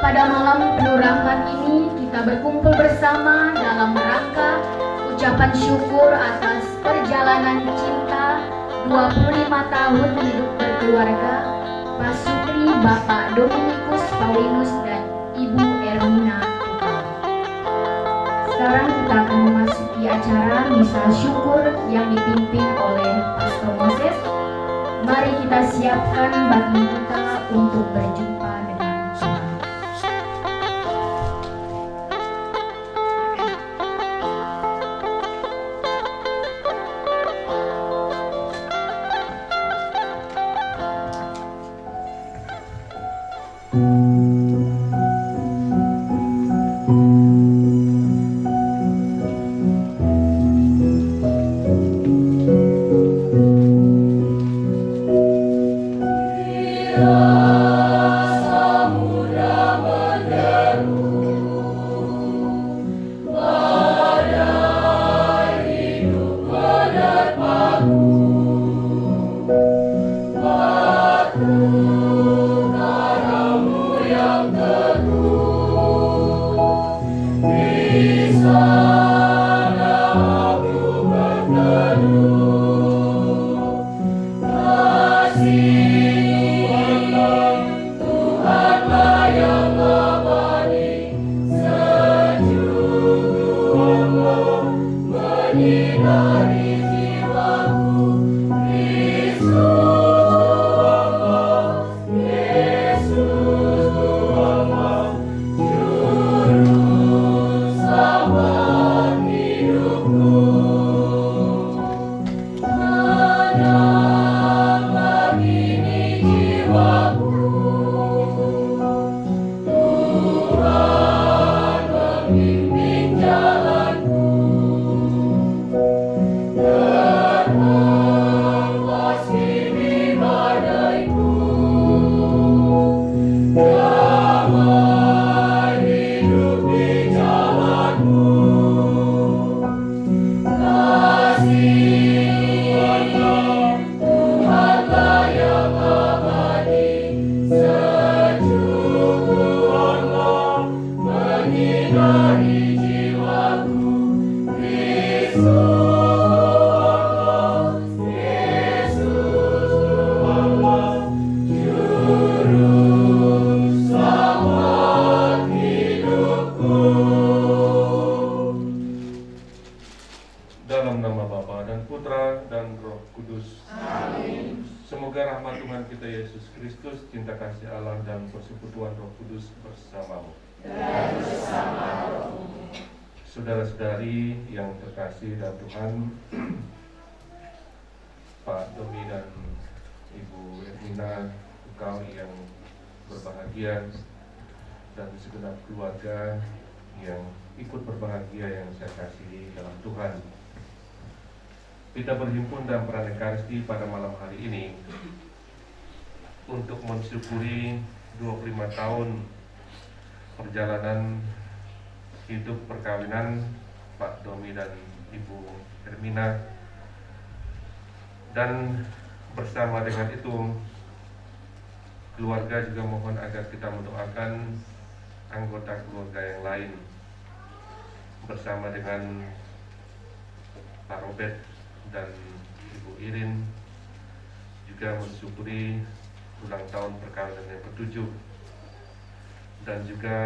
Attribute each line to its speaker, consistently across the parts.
Speaker 1: Pada malam penuh rahmat ini kita berkumpul bersama dalam rangka ucapan syukur atas perjalanan cinta 25 tahun hidup berkeluarga Pak Supri, Bapak Dominikus Paulinus dan Ibu Ermina Tukal. Sekarang kita akan memasuki acara misa syukur yang dipimpin oleh Pastor Moses. Mari kita siapkan batin kita untuk berjumpa dengan Tuhan.
Speaker 2: Dalam nama Bapa dan Putra dan Roh Kudus. Amin. Semoga rahmat Tuhan kita Yesus Kristus, cinta kasih Allah dan persekutuan Roh Kudus bersamamu.
Speaker 3: Dan bersama rohmu.
Speaker 2: Saudara-saudari yang terkasih dalam Tuhan, Pak Domi dan Ibu Ermina Tukal yang berbahagia, dan segenap keluarga yang ikut berbahagia yang saya kasihi dalam Tuhan. Kita berhimpun dalam perayaan Ekaristi pada malam hari ini untuk mensyukuri 25 tahun perjalanan hidup perkawinan Pak Domi dan Ibu Ermina, dan bersama dengan itu keluarga juga mohon agar kita mendoakan anggota keluarga yang lain bersama dengan Pak Robert dan Ibu Irin, juga mensyukuri ulang tahun perkawinan yang ke-7, dan juga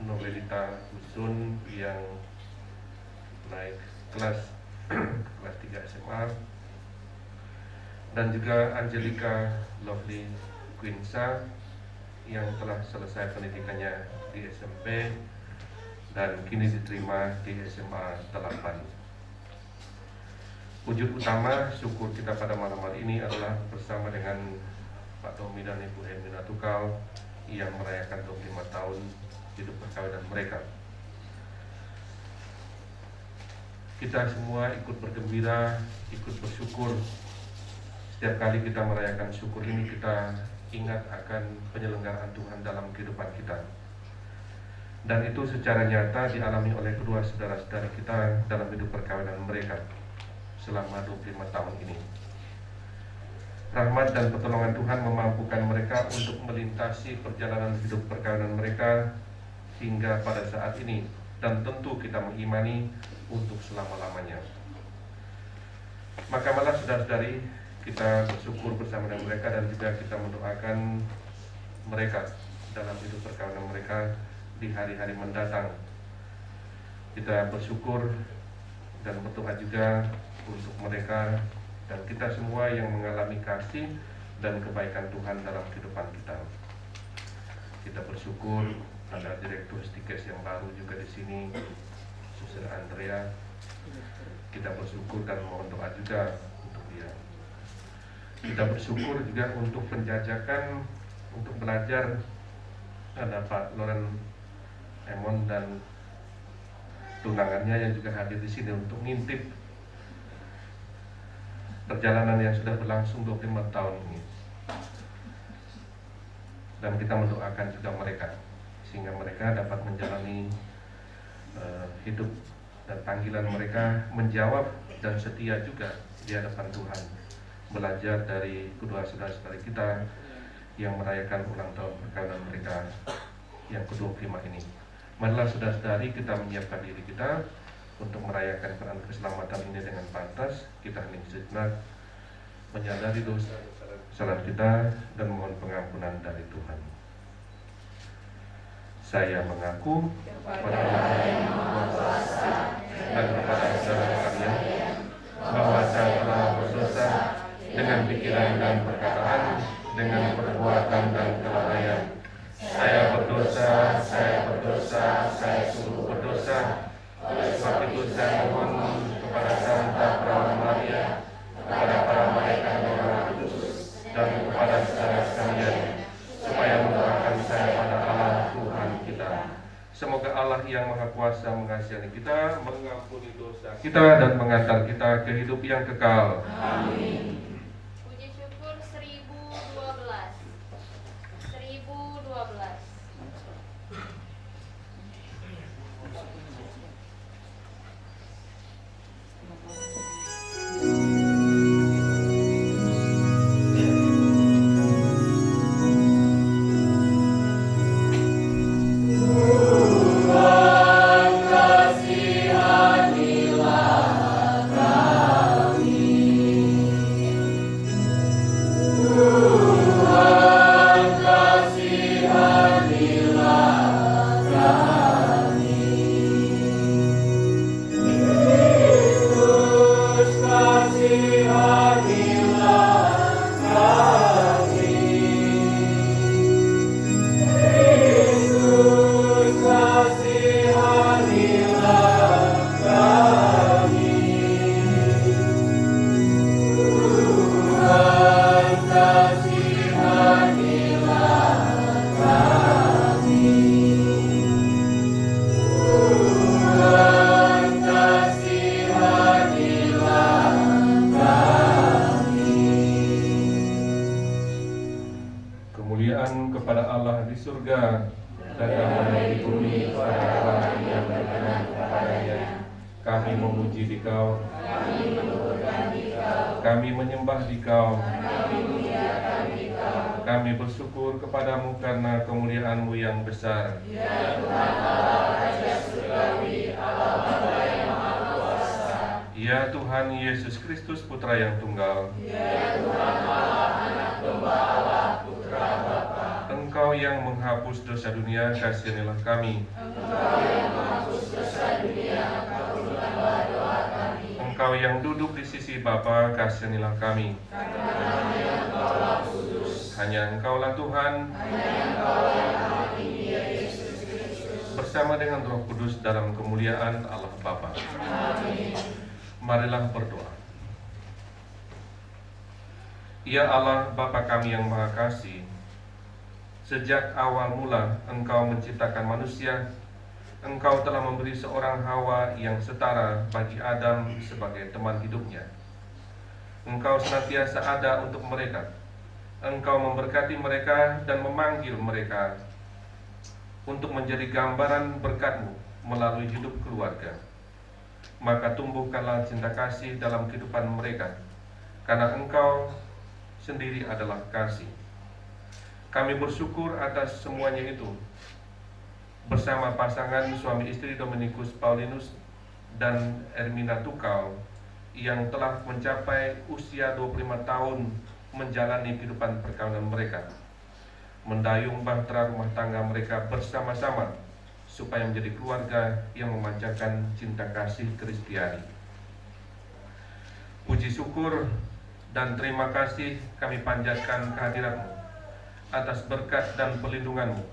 Speaker 2: Nobelita Usun yang naik kelas 3 SMA, dan juga Angelica Lovely Quinsa yang telah selesai pendidikannya di SMP dan kini diterima di SMA 8. Wujud utama syukur kita pada malam hari ini adalah bersama dengan Pak Domi dan Ibu Ermina Tukal yang merayakan 25 tahun hidup perkawinan mereka. Kita semua ikut bergembira, ikut bersyukur. Setiap kali kita merayakan syukur ini, kita ingat akan penyelenggaraan Tuhan dalam kehidupan kita. Dan itu secara nyata dialami oleh kedua saudara-saudara kita dalam hidup perkawinan mereka selama 25 tahun ini. Rahmat dan pertolongan Tuhan memampukan mereka untuk melintasi perjalanan hidup perkawinan mereka hingga pada saat ini, dan tentu kita mengimani untuk selama-lamanya. Maka malah saudara-saudari, kita bersyukur bersama dengan mereka dan juga kita mendoakan mereka dalam hidup perkawinan mereka di hari-hari mendatang. Kita bersyukur dan berdoa juga untuk mereka dan kita semua yang mengalami kasih dan kebaikan Tuhan dalam kehidupan kita. Kita bersyukur ada Direktur Stikes yang baru juga di sini, Suster Andrea. Kita bersyukur dan mohon doa juga untuk dia. Kita bersyukur juga untuk penjajakan untuk belajar, ada Pak Loren Emon dan tunangannya yang juga hadir di sini untuk ngintip perjalanan yang sudah berlangsung 25 tahun ini. Dan kita mendoakan juga mereka sehingga mereka dapat menjalani hidup dan panggilan mereka, menjawab dan setia juga di hadapan Tuhan, belajar dari kedua saudara-saudari kita yang merayakan ulang tahun perkawinan mereka yang ke-25 ini. Marilah saudara-saudari kita menyiapkan diri kita untuk merayakan peran keselamatan ini dengan pantas. Kita hening sejenak, menyadari dosa kesalahan kita dan mohon pengampunan dari Tuhan. Saya mengaku kepada Allah yang Maha Kuasa dan kepada saudara sekalian bahwa saya telah berdosa dengan pikiran dan perkataan, dengan perbuatan dan kelalaian. Saya berdosa, saya sungguh berdosa. Oleh sebab itu saya mohon kepada Santa Perawan Maria, kepada para malaikat dan roh kudus, dan kepada saudara sekalian, supaya mendoakan saya pada Allah Tuhan kita. Semoga Allah yang Maha Kuasa mengasihani kita, mengampuni dosa kita, dan mengantar kita ke hidup yang kekal.
Speaker 3: Amin. Puji syukur 1012. 1012.
Speaker 2: Kemuliaan kepada Allah di surga dan damai di bumi kepada orang yang berkenan kepadanya. Kami memuji Dikau, kami menyembah Dikau, kami bersyukur kepadamu karena kemuliaan-Mu yang besar.
Speaker 3: Ya Tuhan Allah, Raja Surgawi, Allah Bapa yang Maha Kuasa.
Speaker 2: Ya Tuhan Yesus Kristus Putra yang tunggal.
Speaker 3: Ya Tuhan Allah, Anak Domba Allah, Putra Bapa.
Speaker 2: Engkau yang menghapus dosa dunia, kasihanilah kami.
Speaker 3: Engkau yang menghapus dosa dunia, kabulkanlah doa kami.
Speaker 2: Engkau yang duduk di sisi Bapa, kasihanilah kami.
Speaker 3: Karena hanya Engkaulah kudus,
Speaker 2: Hanya Engkaulah Tuhan,
Speaker 3: hanya Engkaulah yang Maha Tinggi, Yesus Kristus.
Speaker 2: bersama dengan Roh Kudus dalam kemuliaan Allah Bapa.
Speaker 3: Amin.
Speaker 2: Marilah berdoa. Ya Allah, Bapa kami yang Maha Kasih, sejak awal mula Engkau menciptakan manusia, Engkau telah memberi seorang Hawa yang setara bagi Adam sebagai teman hidupnya. Engkau senantiasa ada untuk mereka. Engkau memberkati mereka dan memanggil mereka untuk menjadi gambaran berkat-Mu melalui hidup keluarga. Maka tumbuhkanlah cinta kasih dalam kehidupan mereka, karena Engkau sendiri adalah kasih. Kami bersyukur atas semuanya itu bersama pasangan suami istri Dominikus Paulinus dan Ermina Tukau yang telah mencapai usia 25 tahun menjalani kehidupan perkawinan mereka, mendayung bahtera rumah tangga mereka bersama-sama supaya menjadi keluarga yang memancarkan cinta kasih Kristiani. Puji syukur dan terima kasih kami panjatkan kehadirat-Mu atas berkat dan perlindungan-Mu,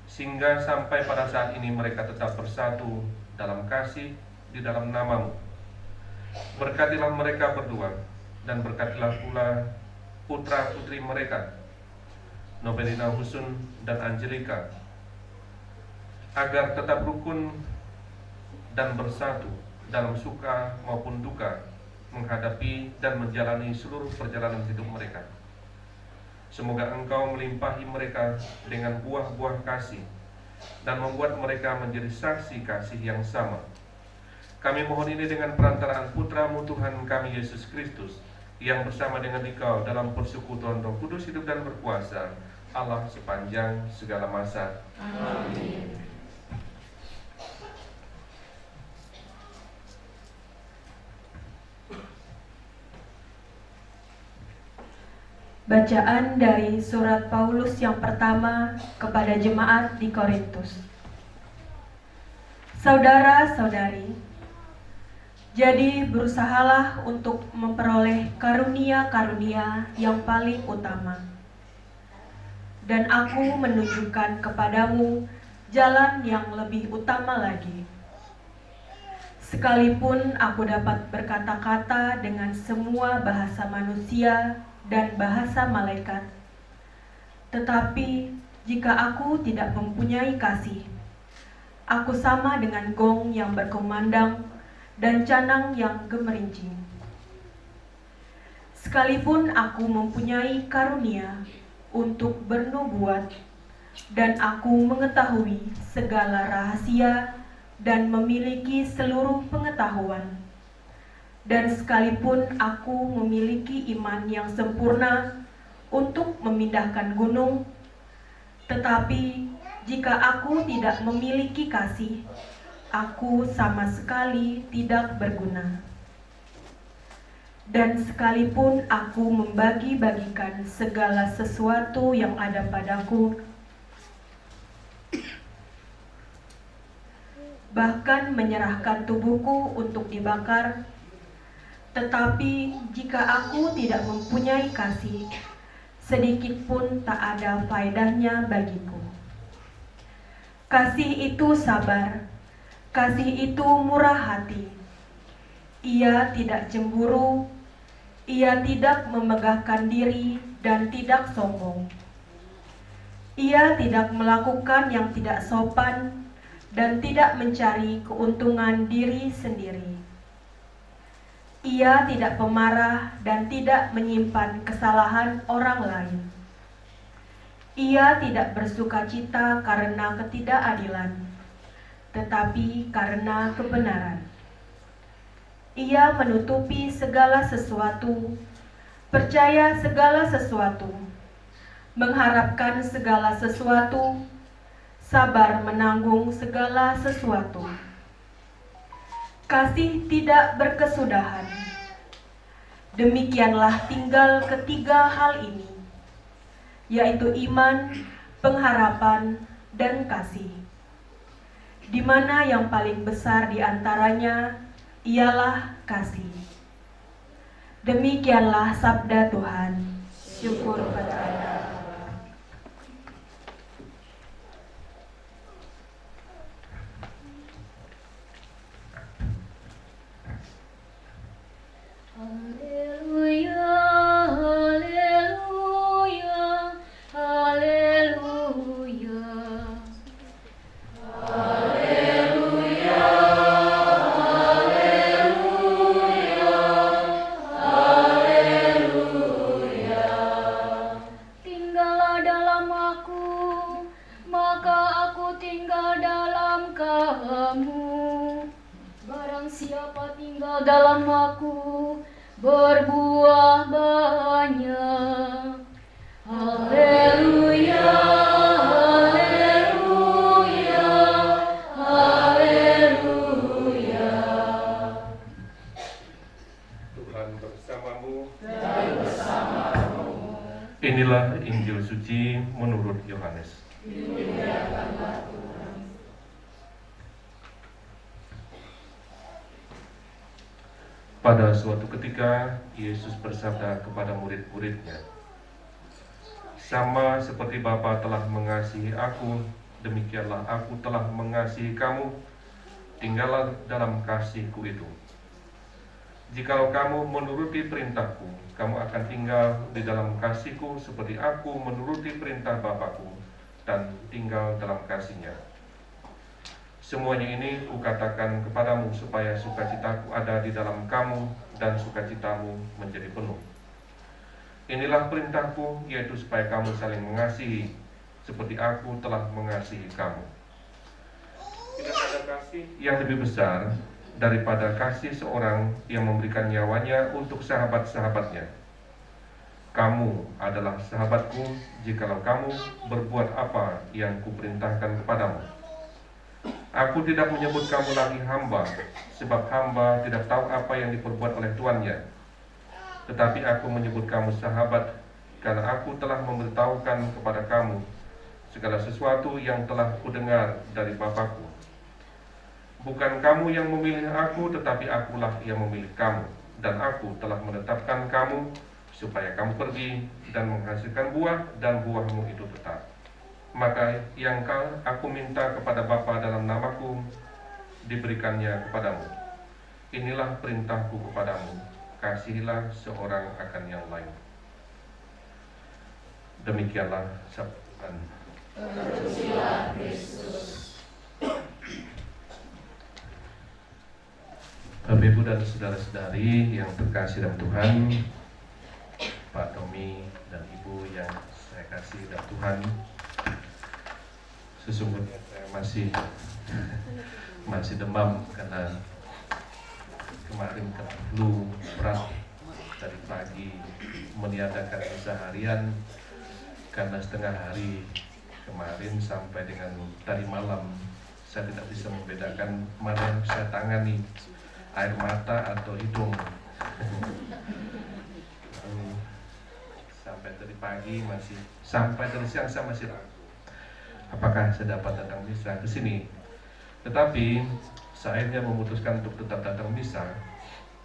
Speaker 2: sehingga sampai pada saat ini mereka tetap bersatu dalam kasih di dalam nama-Mu. Berkatilah mereka berdua, dan berkatilah pula putra-putri mereka, Nobelina Husun dan Angelika, agar tetap rukun dan bersatu dalam suka maupun duka menghadapi dan menjalani seluruh perjalanan hidup mereka. Semoga Engkau melimpahi mereka dengan buah-buah kasih dan membuat mereka menjadi saksi kasih yang sama. Kami mohon ini dengan perantaraan Putra-Mu Tuhan kami Yesus Kristus, yang bersama dengan Dikau dalam persekutuan Roh Kudus hidup dan berkuasa, Allah sepanjang segala masa.
Speaker 3: Amin.
Speaker 4: Bacaan dari surat Paulus yang pertama kepada jemaat di Korintus. Saudara-saudari, jadi berusahalah untuk memperoleh karunia-karunia yang paling utama. Dan aku menunjukkan kepadamu jalan yang lebih utama lagi. Sekalipun aku dapat berkata-kata dengan semua bahasa manusia dan bahasa malaikat, tetapi jika aku tidak mempunyai kasih, aku sama dengan gong yang berkumandang dan canang yang gemerincing. Sekalipun aku mempunyai karunia untuk bernubuat, dan aku mengetahui segala rahasia dan memiliki seluruh pengetahuan, dan sekalipun aku memiliki iman yang sempurna untuk memindahkan gunung, tetapi jika aku tidak memiliki kasih, aku sama sekali tidak berguna. Dan sekalipun aku membagi-bagikan segala sesuatu yang ada padaku, bahkan menyerahkan tubuhku untuk dibakar, tetapi jika aku tidak mempunyai kasih, sedikit pun tak ada faedahnya bagiku. Kasih itu sabar, kasih itu murah hati. Ia tidak cemburu, ia tidak memegahkan diri dan tidak sombong. Ia tidak melakukan yang tidak sopan dan tidak mencari keuntungan diri sendiri. Ia tidak pemarah dan tidak menyimpan kesalahan orang lain. Ia tidak bersukacita karena ketidakadilan, tetapi karena kebenaran. Ia menutupi segala sesuatu, percaya segala sesuatu, mengharapkan segala sesuatu, sabar menanggung segala sesuatu. Kasih tidak berkesudahan. Demikianlah tinggal ketiga hal ini, yaitu iman, pengharapan, dan kasih. Di mana yang paling besar di antaranya ialah kasih. Demikianlah sabda Tuhan. Syukur pada Allah.
Speaker 1: Haleluya, haleluya, haleluya.
Speaker 3: Haleluya, haleluya, haleluya.
Speaker 1: Tinggallah dalam aku, maka aku tinggal dalam kamu. Barang siapa tinggal dalam aku, berbuah banyak.
Speaker 2: menurut Yohanes. Pada suatu ketika, Yesus bersabda kepada murid-muridnya, "Sama seperti Bapa telah mengasihi aku, demikianlah aku telah mengasihi kamu. Tinggallah dalam kasih-Ku itu. Jikalau kamu menuruti perintah-Ku, kamu akan tinggal di dalam kasih-Ku seperti aku menuruti perintah Bapa-Ku dan tinggal dalam kasih-Nya. Semuanya ini Kukatakan kepadamu supaya sukacita-Ku ada di dalam kamu dan sukacitamu menjadi penuh. Inilah perintah-Ku, yaitu supaya kamu saling mengasihi seperti aku telah mengasihi kamu. Tidak ada kasih yang lebih besar daripada kasih seorang yang memberikan nyawanya untuk sahabat-sahabatnya. Kamu adalah sahabatku jikalau kamu berbuat apa yang Kuperintahkan kepadamu. Aku tidak menyebut kamu lagi hamba, sebab hamba tidak tahu apa yang diperbuat oleh tuannya. Tetapi aku menyebut kamu sahabat, karena aku telah memberitahukan kepada kamu segala sesuatu yang telah Kudengar dari Bapa-Ku. Bukan kamu yang memilih aku, tetapi akulah yang memilih kamu. Dan aku telah menetapkan kamu, supaya kamu pergi dan menghasilkan buah, dan buahmu itu tetap. Maka yang aku minta kepada Bapa dalam namaku, diberikannya kepadamu. Inilah perintahku kepadamu, kasihilah seorang akan yang lain." Demikianlah sabda.
Speaker 3: Terpujilah Kristus.
Speaker 2: Bapak, Ibu, dan saudara-saudari yang terkasih dalam Tuhan, Pak Tommy dan Ibu yang saya kasih dalam Tuhan, sesungguhnya saya masih demam karena kemarin flu berat dari pagi, meniadakan misa harian karena setengah hari kemarin sampai dengan tadi malam saya tidak bisa membedakan mana yang saya tangani, air mata atau hidung. Sampai tadi pagi sampai tadi siang saya masih ragu apakah saya dapat datang misa ke sini. Tetapi saya akhirnya memutuskan untuk tetap datang misa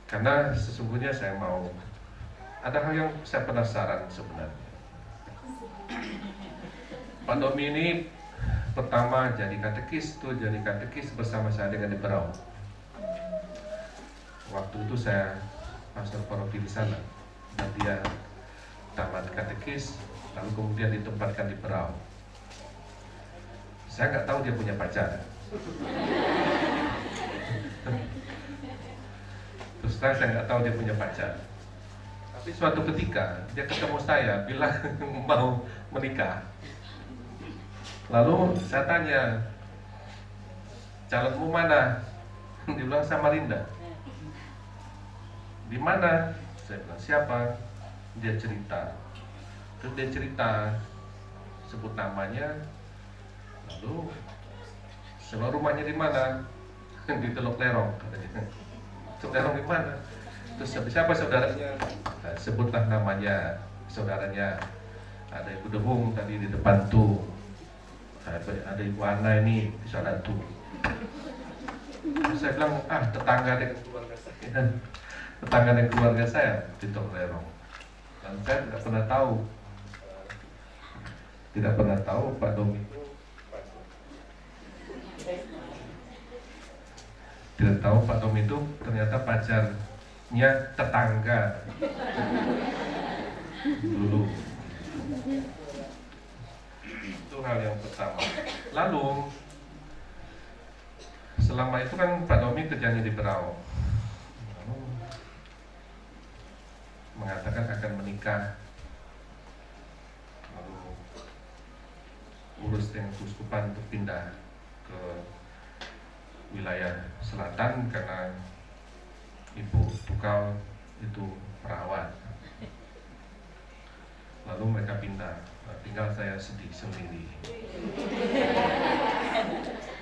Speaker 2: karena sesungguhnya saya mau, ada hal yang saya penasaran sebenarnya. Pak Domi ini pertama jadi katekis bersama saya dengan di Berau. Waktu itu saya pastor paroki di sana dan dia tamat katekis lalu kemudian ditempatkan di Berau. Saya nggak tahu dia punya pacar. Terus saya nggak tahu dia punya pacar. Tapi suatu ketika dia ketemu saya bilang mau menikah. Lalu saya tanya, calonmu mana? Dia bilang Samarinda. Di mana? Saya bilang siapa? Dia cerita. Terus dia cerita, sebut namanya. Lalu sebelum rumahnya di mana? Di Teluk Lerong katanya. Teluk Lerong di mana? Terus siapa saudaranya? Nah, sebutlah namanya saudaranya. Ada Ibu Debung tadi di depan tuh. Ada Ibu Ana ini di sana tuh. Saya bilang tetangga dengan keluarga saya. Tetangga dengan keluarga saya di Teluk Lerong. Dan saya tidak pernah tahu Pak Domi. Tidak tahu Pak Tom itu ternyata pacarnya tetangga dulu. Itu hal yang pertama. Lalu selama itu kan Pak Domi kerjanya di Berau, lalu mengatakan akan menikah, lalu urus dengan keuskupan untuk pindah ke wilayah selatan karena Ibu Tukau itu perawat. Lalu mereka pindah, tinggal saya sedih sendiri.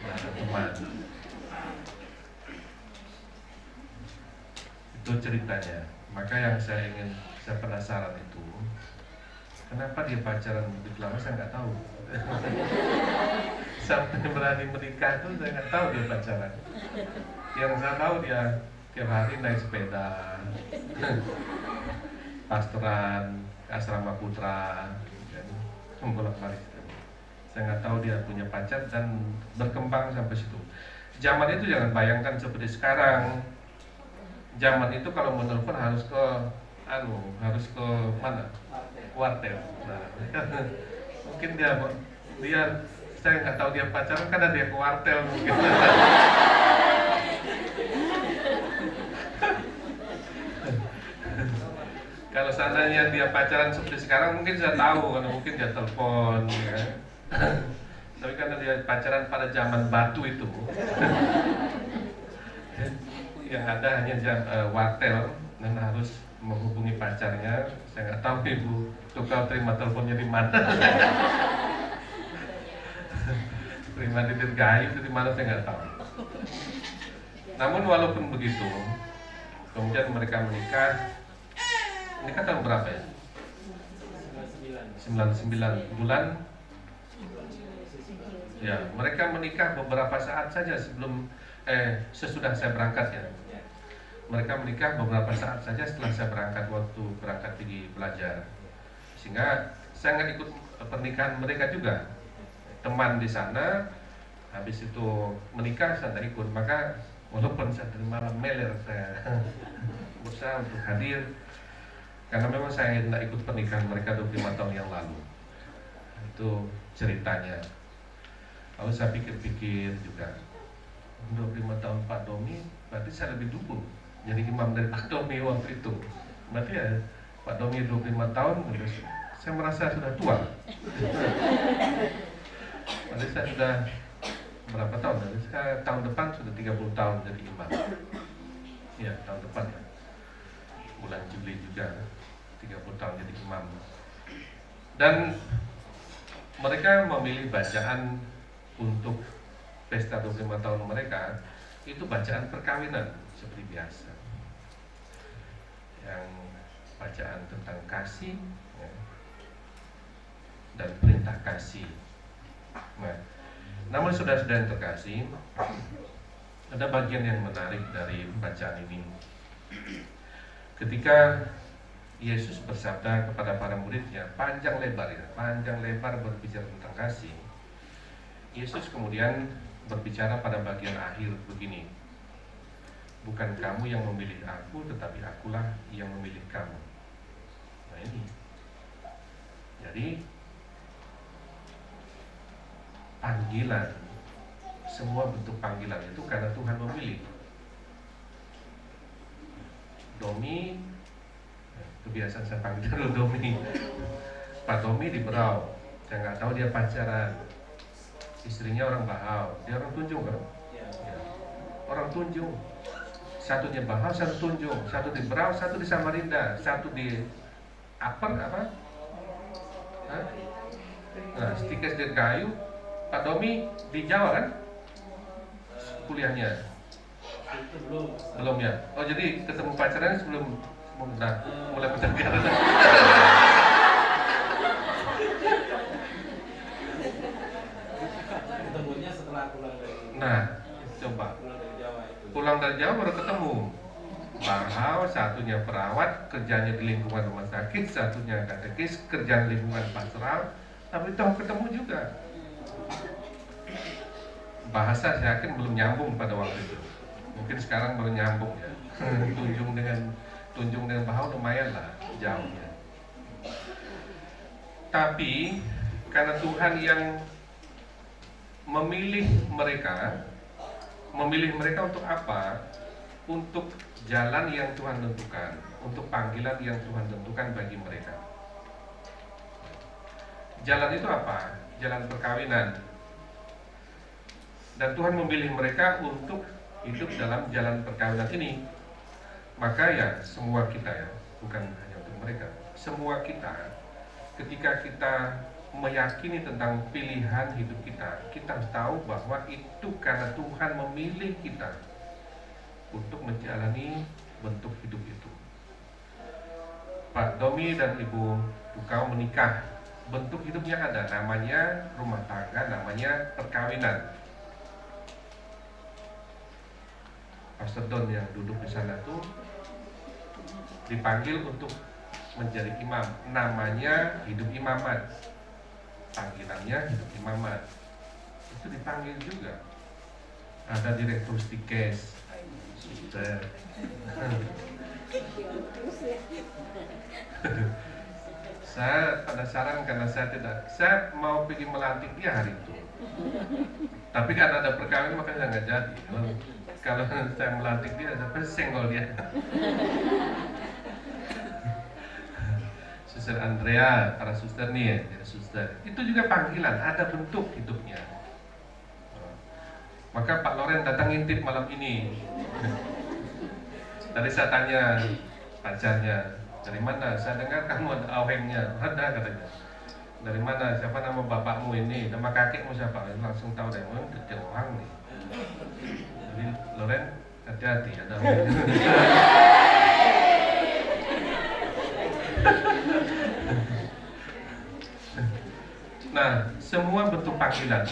Speaker 2: Nah, ada teman. Itu ceritanya. Maka yang saya penasaran itu, Kenapa dia pacaran begitu lama saya nggak tahu. Sampai berani menikah itu saya nggak tahu dia pacaran. Yang saya tahu dia tiap hari naik sepeda, pasteran, ke asrama putra, dan bolak-balik. Saya nggak tahu dia punya pacar dan berkembang sampai situ. Zaman itu jangan bayangkan seperti sekarang. Zaman itu kalau menelpon harus ke harus ke mana? Wartel. Nah, mungkin dia saya nggak tahu dia pacaran karena dia ke wartel mungkin. Kalau seandainya dia pacaran seperti sekarang mungkin saya tahu karena mungkin dia telepon ya. Tapi karena dia pacaran pada zaman batu itu yang ada hanya wartel dan harus menghubungi pacarnya. Saya nggak tahu ibu tukang terima teleponnya di mana. Terima di Dirgahayu itu di mana saya nggak tahu. Namun walaupun begitu, kemudian mereka menikah tahun berapa ya? 99 bulan. Ya, mereka menikah beberapa saat saja sesudah saya berangkat ya. Mereka menikah beberapa saat saja setelah saya berangkat waktu berangkat pergi belajar. Sehingga saya nggak ikut pernikahan mereka juga. Teman di sana, habis itu menikah saya nggak ikut. Maka walaupun saya terima meler saya berusaha untuk hadir. Karena memang saya nggak ikut pernikahan mereka 25 tahun yang lalu. Itu ceritanya. Lalu saya pikir-pikir juga 25 tahun Pak Domi, berarti saya lebih dulu jadi imam dari Pak Domi waktu itu. Berarti ya Pak Domi 25 tahun, saya merasa sudah tua. Berarti saya sudah berapa tahun? Berarti saya tahun depan sudah 30 tahun jadi imam. Ya, tahun depan ya. Bulan Juli juga 30 tahun jadi imam. Dan mereka memilih bacaan untuk pesta 25 tahun mereka itu bacaan perkawinan seperti biasa, yang bacaan tentang kasih ya, dan perintah kasih. Nah, namun saudara-saudara yang terkasih, ada bagian yang menarik dari bacaan ini. Ketika Yesus bersabda kepada para muridnya panjang lebar berbicara tentang kasih, Yesus kemudian berbicara pada bagian akhir begini, bukan kamu yang memilih aku, tetapi akulah yang memilih kamu. Nah ini, jadi panggilan, semua bentuk panggilan itu karena Tuhan memilih. Domi, kebiasaan saya panggil dulu Domi. Pak Domi di Berau, saya nggak tahu dia pacaran. Istrinya orang Bahau, dia orang Tunjung kan? Ya. Orang Tunjung. Satunya Bahau, satu Tunjung, satu di Berau, satu di Samarinda, satu di apa? Hah? Nah, Stikes Dirgahayu, Pak Domi di Jawa kan? Kuliahnya. Belum ya. Oh jadi ketemu pacaran sebelum mulai bertengkar.
Speaker 3: Ketemunya setelah pulang dari.
Speaker 2: Nah, coba. Pulang dari Jawa baru ketemu. Bahau, satunya perawat, kerjanya di lingkungan rumah sakit, satunya katekis, kerjaan lingkungan pastoral, tapi tahu ketemu juga. Bahasa saya yakin belum nyambung pada waktu itu. Mungkin sekarang baru nyambung ya. Tunjung dengan Bahau lumayan lah jauhnya. Tapi karena Tuhan yang memilih mereka untuk apa? Untuk jalan yang Tuhan tentukan, untuk panggilan yang Tuhan tentukan bagi mereka. Jalan itu apa? Jalan perkawinan. Dan Tuhan memilih mereka untuk hidup dalam jalan perkawinan ini. Maka ya semua kita ya, bukan hanya untuk mereka, semua kita ketika kita meyakini tentang pilihan hidup kita, kita harus tahu bahwa itu karena Tuhan memilih kita untuk menjalani bentuk hidup itu. Pak Domi dan Ibu Tukau menikah, bentuk hidupnya ada, namanya rumah tangga, namanya perkawinan. Pastor Don yang duduk di sana tuh dipanggil untuk menjadi imam, namanya hidup imamat, panggilannya hidup imamat. Itu dipanggil juga. Ada direktur stikes, suster. Saya penasaran karena saya mau pergi melantik dia hari itu. Tapi karena ada perkawinan makanya nggak jadi. Kalau saya melantik dia, saya senggol dia. Suster Andrea, para suster nih ya, suster. Itu juga panggilan, ada bentuk hidupnya. Maka Pak Loren datang ngintip malam ini. Tadi saya tanya pacarnya, dari mana? Saya dengar kamu ada awengnya. Ada katanya. Dari mana? Siapa nama bapakmu ini? Nama kakekmu siapa? Langsung tahu deh, oh dia orang nih. Jadi Loren, hati-hati ada awengnya. Nah, semua bentuk panggilan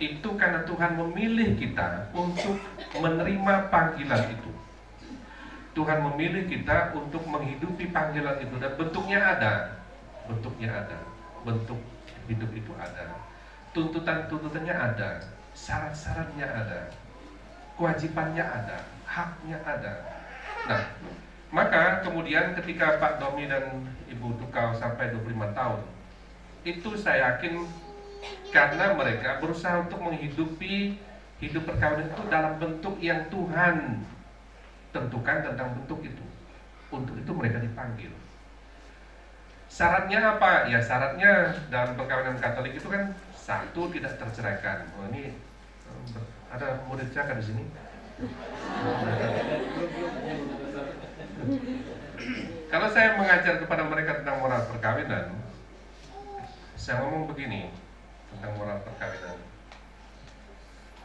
Speaker 2: itu karena Tuhan memilih kita untuk menerima panggilan itu. Tuhan memilih kita untuk menghidupi panggilan itu dan bentuknya ada, bentuk hidup itu ada, tuntutannya ada, syarat-syaratnya ada, kewajibannya ada, haknya ada. Nah, maka kemudian ketika Pak Domi dan Ibu Tukau sampai 25 tahun, itu saya yakin karena mereka berusaha untuk menghidupi hidup perkawinan itu dalam bentuk yang Tuhan tentukan tentang bentuk itu. Untuk itu mereka dipanggil. Syaratnya apa? Ya syaratnya dalam perkawinan Katolik itu kan satu, tidak terceraikan. Oh ini ada murid Caka di sini. Kalau saya mengajar kepada mereka tentang moral perkawinan, saya ngomong begini tentang moral perkawinan.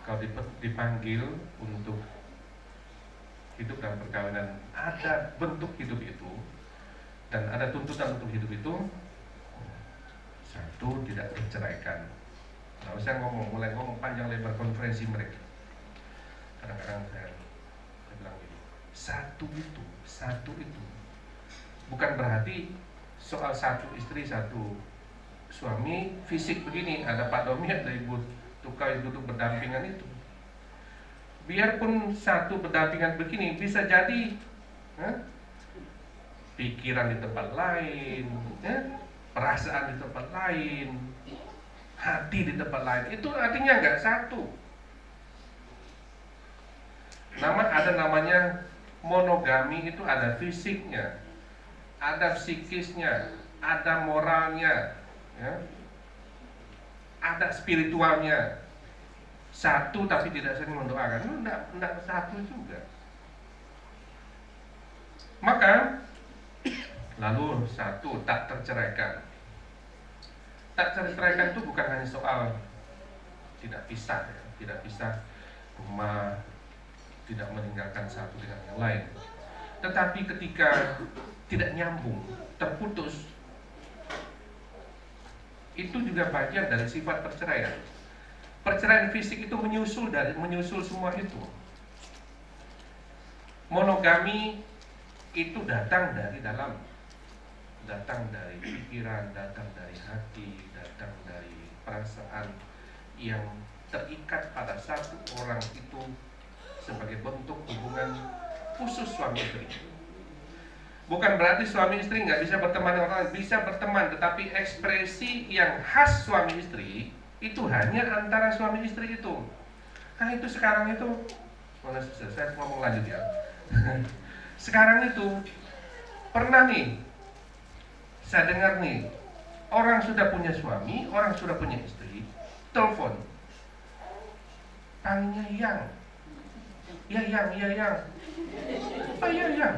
Speaker 2: Kau dipanggil untuk hidup dalam perkawinan, ada bentuk hidup itu dan ada tuntutan untuk hidup itu. Satu, tidak terceraikan. Kalau saya mulai ngomong panjang lebar konferensi mereka, kadang-kadang saya bilang gini, satu itu bukan berarti soal satu istri satu suami fisik begini, ada Pak Domi, ada Ibu Tukau duduk berdampingan itu. Biarpun satu berdampingan begini, bisa jadi pikiran di tempat lain, perasaan di tempat lain, hati di tempat lain. Itu artinya nggak satu. Ada namanya monogami, itu ada fisiknya, ada psikisnya, ada moralnya, ya, ada spiritualnya. Satu tapi tidak sering mendoakan, itu tidak satu juga. Maka lalu satu, tak terceraikan. Tak terceraikan itu bukan hanya soal tidak pisah, ya, tidak pisah rumah, tidak meninggalkan satu dengan yang lain. Tetapi ketika tidak nyambung, terputus, itu juga bagian dari sifat perceraian. Perceraian fisik itu menyusul semua itu. Monogami itu datang dari dalam, datang dari pikiran, datang dari hati, datang dari perasaan yang terikat pada satu orang itu sebagai bentuk hubungan khusus suami istri. Bukan berarti suami istri nggak bisa berteman dengan orang lain, bisa berteman, tetapi ekspresi yang khas suami istri itu hanya antara suami istri itu. Kan itu sekarang itu, saya ngomong lanjut ya. Sekarang itu pernah nih, saya dengar nih, orang sudah punya suami, orang sudah punya istri, telepon, panggilnya yang. Ya yang. Oh iya yang.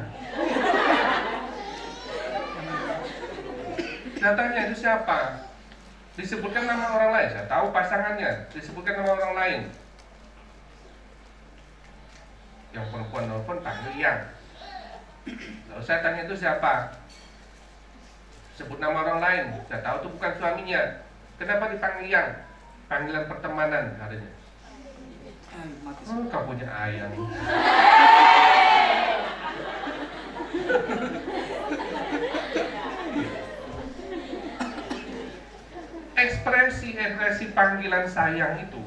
Speaker 2: Datanya itu siapa? Disebutkan nama orang lain, saya tahu pasangannya, disebutkan nama orang lain. Yang perempuan nelfon panggil yang. Lalu saya tanya itu siapa? Sebut nama orang lain, saya tahu itu bukan suaminya. Kenapa dipanggil yang? Panggilan pertemanan adanya. Kau punya ayam. Ekspresi panggilan sayang itu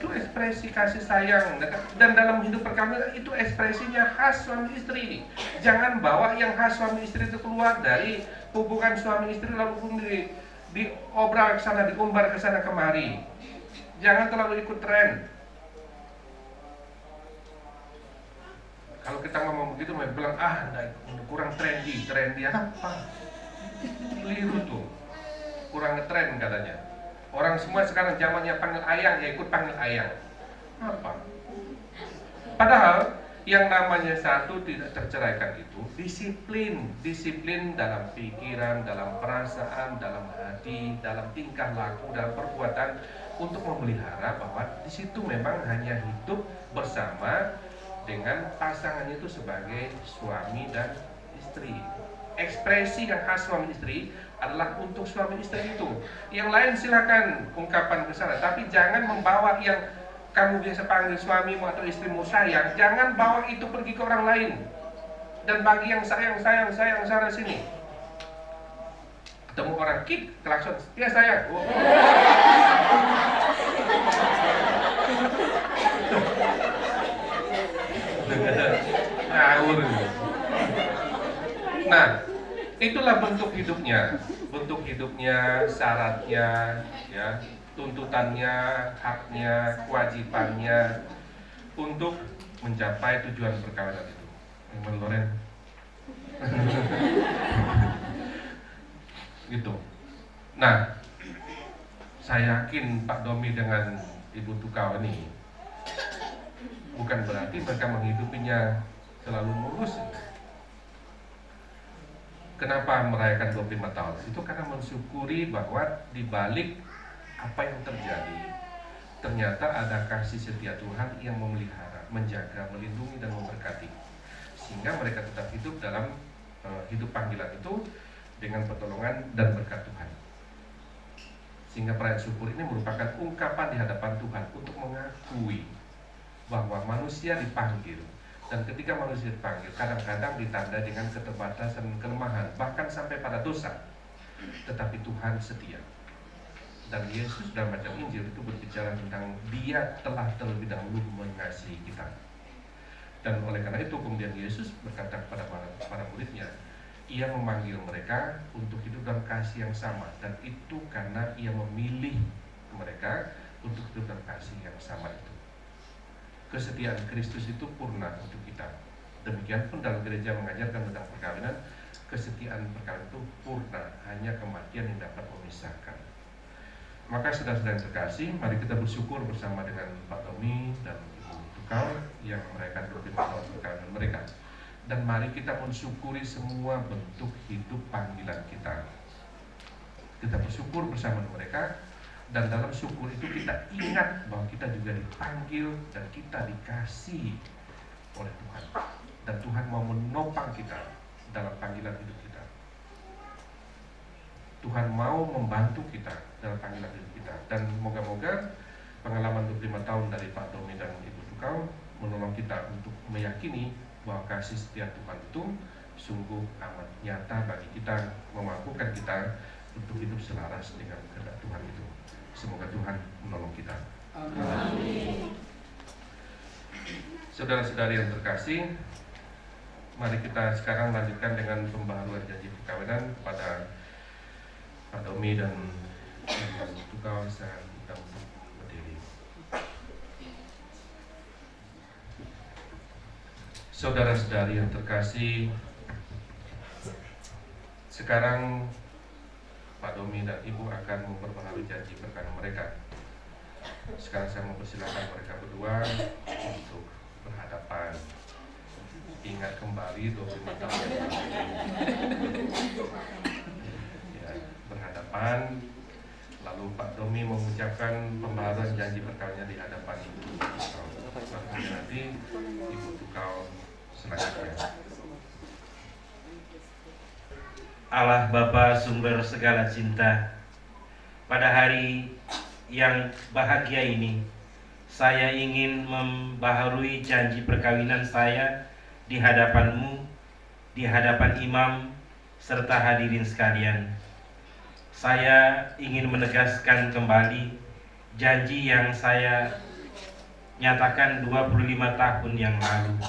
Speaker 2: ekspresi kasih sayang, dan dalam hidup perkawinan itu ekspresinya khas suami istri. Jangan bawa yang khas suami istri itu keluar dari hubungan suami istri lalu pun diobral ke sana, diumbar ke sana kemari. Jangan terlalu ikut tren. Kalau kita ngomong begitu, mereka bilang kurang trendy apa? Keliru tuh. Kurang ngetren katanya. Orang semua sekarang zamannya panggil ayang, ya ikut panggil ayang. Apa? Padahal yang namanya satu tidak terceraikan itu disiplin dalam pikiran, dalam perasaan, dalam hati, dalam tingkah laku, dalam perbuatan, untuk memelihara bahwa di situ memang hanya hidup bersama dengan pasangannya itu sebagai suami dan istri. Ekspresi yang khas suami istri adalah untuk suami istri itu. Yang lain silakan ungkapan ke sana, tapi jangan membawa yang kamu biasa panggil suamimu atau istrimu sayang, jangan bawa itu pergi ke orang lain. Dan bagi yang sayang sana sini, ketemu orang kik, klakson, ya sayang. Ngawur. Nah, itulah bentuk hidupnya, syaratnya, ya, tuntutannya, haknya, kewajibannya untuk mencapai tujuan perkawinan itu. Yang Loren, gitu. Nah, saya yakin Pak Domi dengan Ibu Tukau ini bukan berarti mereka menghidupinya selalu mulus. Kenapa merayakan 25 tahun? Itu karena mensyukuri bahwa di balik apa yang terjadi, ternyata ada kasih setia Tuhan yang memelihara, menjaga, melindungi, dan memberkati. Sehingga mereka tetap hidup dalam hidup panggilan itu dengan pertolongan dan berkat Tuhan. Sehingga perayaan syukur ini merupakan ungkapan di hadapan Tuhan untuk mengakui bahwa manusia dipanggil. Dan ketika manusia dipanggil, kadang-kadang ditandai dengan keterbatasan, kelemahan, bahkan sampai pada dosa. Tetapi Tuhan setia. Dan Yesus dalam baca Injil itu berbicara tentang Dia telah terlebih dahulu mengasihi kita. Dan oleh karena itu kemudian Yesus berkata kepada para muridnya, Ia memanggil mereka untuk hidup dalam kasih yang sama. Dan itu karena Ia memilih mereka untuk hidup dalam kasih yang sama itu. Kesetiaan Kristus itu purna untuk kita. Demikian pun dalam gereja mengajarkan tentang perkawinan, kesetiaan perkawinan itu purna, hanya kematian yang dapat memisahkan. Maka saudara-saudara yang terkasih, mari kita bersyukur bersama dengan Pak Domi dan Ibu Tukau yang merayakan 25 tahun perkawinan mereka. Dan mari kita mensyukuri semua bentuk hidup panggilan kita. Kita bersyukur bersama dengan mereka. Dan dalam syukur itu kita ingat bahwa kita juga dipanggil dan kita dikasih oleh Tuhan. Dan Tuhan mau menopang kita dalam panggilan hidup kita. Tuhan mau membantu kita dalam panggilan hidup kita. Dan moga-moga pengalaman 25 tahun dari Pak Domi dan Ibu Tukau menolong kita untuk meyakini bahwa kasih setia Tuhan itu sungguh amat nyata bagi kita, memampukan kita untuk hidup selaras dengan kehendak Tuhan itu. Semoga Tuhan menolong kita.
Speaker 3: Amin.
Speaker 2: Saudara-saudari yang terkasih, mari kita sekarang lanjutkan dengan pembaharuan janji perkawinan pada Pak Domi dan Ibu Tukau. Saya undang untuk berdiri. Saudara-saudari yang terkasih, sekarang Pak Domi dan Ibu akan memperbaharui janji perkawinan mereka. Sekarang saya mempersilakan mereka berdua untuk berhadapan. Ingat kembali 25 tahun yang lalu. Ya, berhadapan. Lalu Pak Domi mengucapkan pembaharuan janji perkawinan di hadapan Ibu Tukau. Lalu nanti Ibu Tukau selanjutnya.
Speaker 5: Allah Bapa sumber segala cinta, pada hari yang bahagia ini, saya ingin membaharui janji perkawinan saya di hadapan-Mu, di hadapan imam, serta hadirin sekalian. Saya ingin menegaskan kembali janji yang saya nyatakan 25 tahun yang lalu.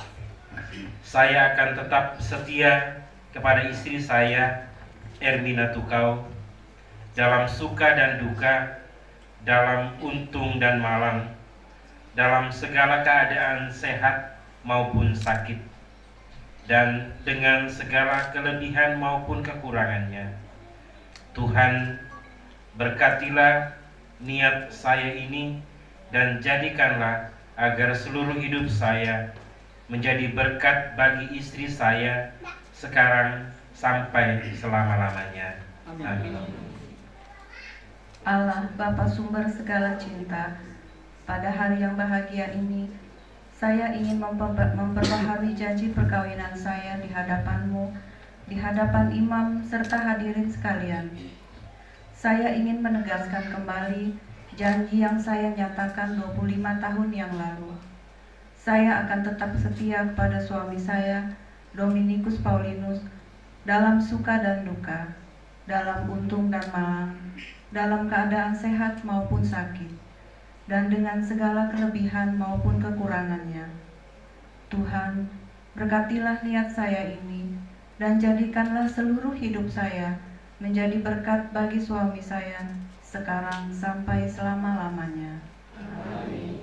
Speaker 5: Saya akan tetap setia kepada istri saya, Ermina Tukau, dalam suka dan duka, dalam untung dan malang, dalam segala keadaan sehat maupun sakit, dan dengan segala kelebihan maupun kekurangannya. Tuhan, berkatilah niat saya ini dan jadikanlah agar seluruh hidup saya menjadi berkat bagi istri saya sekarang sampai selama-lamanya. Amin.
Speaker 4: Allah Bapa sumber segala cinta, pada hari yang bahagia ini, saya ingin memperbaharui janji perkawinan saya di hadapan-Mu, di hadapan imam serta hadirin sekalian. Saya ingin menegaskan kembali janji yang saya nyatakan 25 tahun yang lalu. Saya akan tetap setia kepada suami saya, Dominikus Paulinus, dalam suka dan duka, dalam untung dan malang, dalam keadaan sehat maupun sakit, dan dengan segala kelebihan maupun kekurangannya. Tuhan, berkatilah niat saya ini, dan jadikanlah seluruh hidup saya menjadi berkat bagi suami saya sekarang sampai selama-lamanya.
Speaker 3: Amin.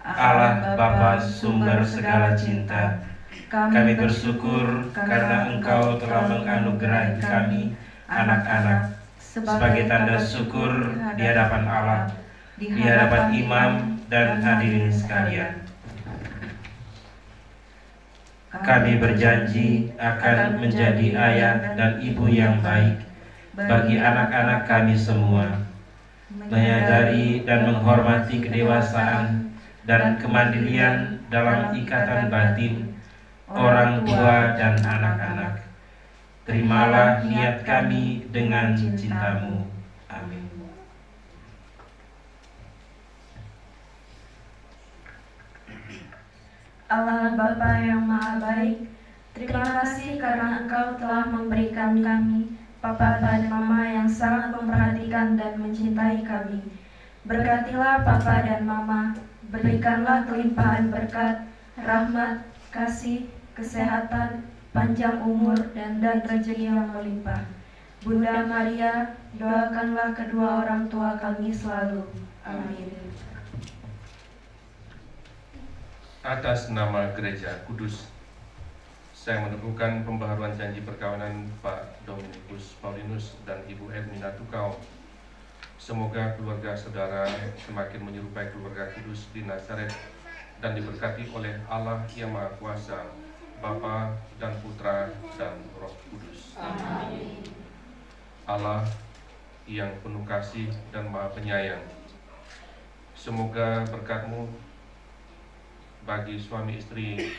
Speaker 5: Allah Bapa sumber segala cinta, kami bersyukur karena Engkau telah menganugerahi kami, anak-anak, sebagai tanda syukur di hadapan Allah, di hadapan imam dan hadirin sekalian. Kami berjanji akan menjadi ayah dan ibu yang baik bagi anak-anak kami semua, menyadari dan menghormati kedewasaan dan kemandirian dalam ikatan batin orang tua dan anak-anak. Terimalah niat kami dengan cinta-Mu. Amin.
Speaker 6: Allah Bapa yang Maha Baik, terima kasih karena Engkau telah memberikan kami, Papa dan Mama yang sangat memperhatikan dan mencintai kami. Berkatilah Papa dan Mama, berikanlah kelimpahan berkat, rahmat, kasih, kesehatan, panjang umur, dan rezeki yang melimpah. Bunda Maria, doakanlah kedua orang tua kami selalu. Amin.
Speaker 2: Atas nama Gereja Kudus, saya meneguhkan pembaharuan janji perkawinan Pak Dominikus Paulinus dan Ibu Ermina Tukau. Semoga keluarga saudara semakin menyerupai keluarga kudus di Nazaret dan diberkati oleh Allah yang Maha Kuasa, Bapa dan Putra dan Roh Kudus.
Speaker 3: Amin.
Speaker 2: Allah yang penuh kasih dan Maha Penyayang, semoga berkat-Mu bagi suami istri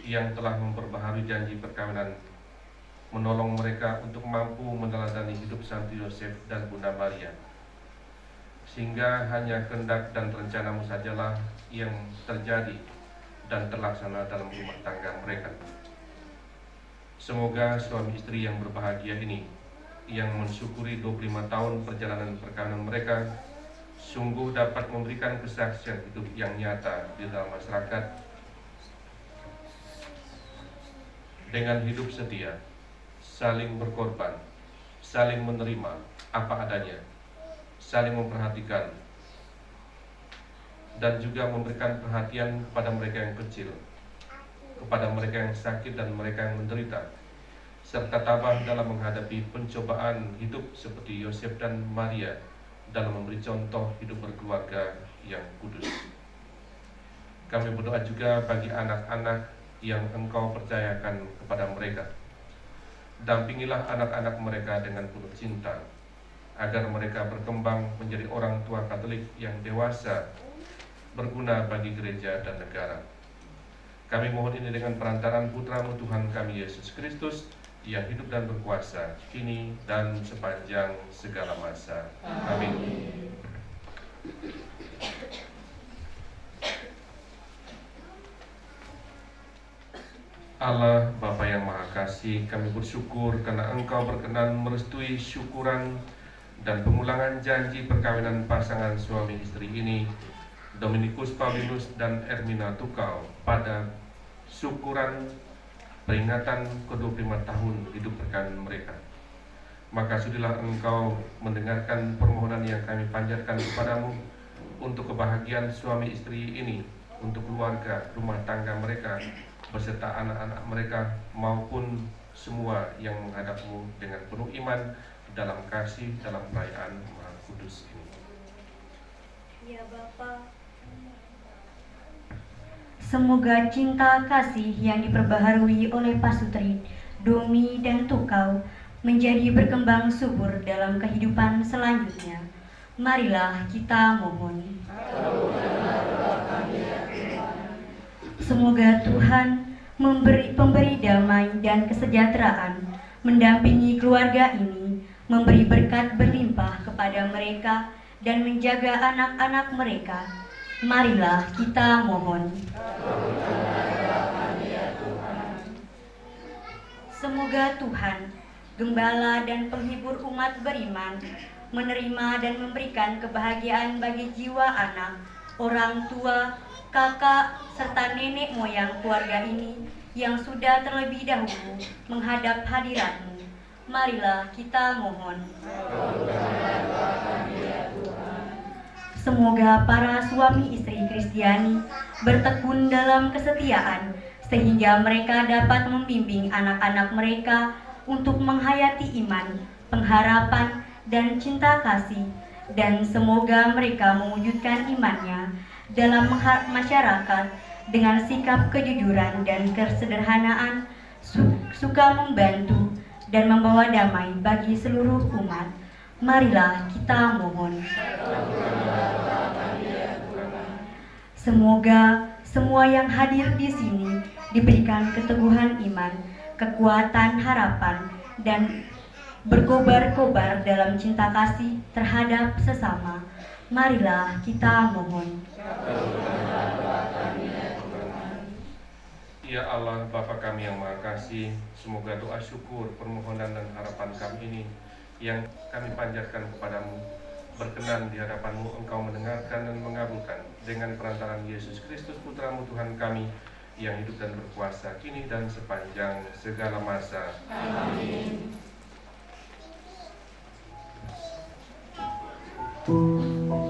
Speaker 2: yang telah memperbaharui janji perkawinan, menolong mereka untuk mampu meneladani hidup Santo Yosef dan Bunda Maria, sehingga hanya kehendak dan rencana-Mu sajalah yang terjadi dan terlaksana dalam rumah tangga mereka. Semoga suami istri yang berbahagia ini, yang mensyukuri 25 tahun perjalanan perkawinan mereka, sungguh dapat memberikan kesaksian hidup yang nyata di dalam masyarakat dengan hidup setia, saling berkorban, saling menerima apa adanya, saling memperhatikan, dan juga memberikan perhatian kepada mereka yang kecil, kepada mereka yang sakit dan mereka yang menderita, serta tabah dalam menghadapi pencobaan hidup seperti Yosef dan Maria dalam memberi contoh hidup berkeluarga yang kudus. Kami berdoa juga bagi anak-anak yang Engkau percayakan kepada mereka. Dampingilah anak-anak mereka dengan penuh cinta, agar mereka berkembang menjadi orang tua Katolik yang dewasa, berguna bagi gereja dan negara. Kami mohon ini dengan perantaraan Putra-Mu Tuhan kami Yesus Kristus, yang hidup dan berkuasa, kini dan sepanjang segala masa. Amin. Allah Bapa yang Maha Kasih, kami bersyukur karena Engkau berkenan merestui syukuran dan pengulangan janji perkawinan pasangan suami istri ini, Dominikus Paulinus dan Ermina Tukau, pada syukuran peringatan ke-25 tahun hidup perkawinan mereka. Maka sudilah Engkau mendengarkan permohonan yang kami panjatkan kepadamu untuk kebahagiaan suami istri ini, untuk keluarga, rumah tangga mereka, beserta anak-anak mereka, maupun semua yang menghadapmu dengan penuh iman dalam kasih dalam perayaan Maha Kudus ini.
Speaker 7: Ya Bapa,
Speaker 8: semoga cinta kasih yang diperbaharui oleh Pasutri, Domi, dan Tukau menjadi berkembang subur dalam kehidupan selanjutnya. Marilah kita mohon. Semoga Tuhan pemberi damai dan kesejahteraan mendampingi keluarga ini, memberi berkat berlimpah kepada mereka dan menjaga anak-anak mereka. Marilah kita mohon. Semoga Tuhan, Gembala dan penghibur umat beriman, menerima dan memberikan kebahagiaan bagi jiwa anak, orang tua, kakak, serta nenek moyang keluarga ini yang sudah terlebih dahulu menghadap hadirat-Mu. Marilah kita mohon. Semoga para suami istri Kristiani bertekun dalam kesetiaan, sehingga mereka dapat membimbing anak-anak mereka untuk menghayati iman, pengharapan, dan cinta kasih, dan semoga mereka mewujudkan imannya dalam masyarakat dengan sikap kejujuran dan kesederhanaan, suka membantu dan membawa damai bagi seluruh umat. Marilah kita mohon. Semoga semua yang hadir di sini diberikan keteguhan iman, kekuatan harapan, dan berkobar-kobar dalam cinta kasih terhadap sesama. Marilah kita mohon.
Speaker 2: Ya Allah, Bapa kami yang Maha Kasih, semoga doa syukur, permohonan dan harapan kami ini yang kami panjatkan kepadamu berkenan di hadapan-Mu. Engkau mendengarkan dan mengabulkan dengan perantaraan Yesus Kristus Putra-Mu Tuhan kami yang hidup dan berkuasa kini dan sepanjang segala masa. Amin.
Speaker 3: Terimalah,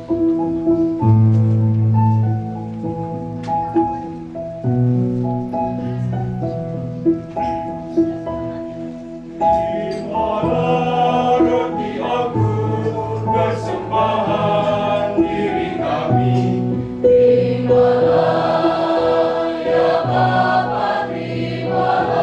Speaker 3: ya Bapa, terimalah.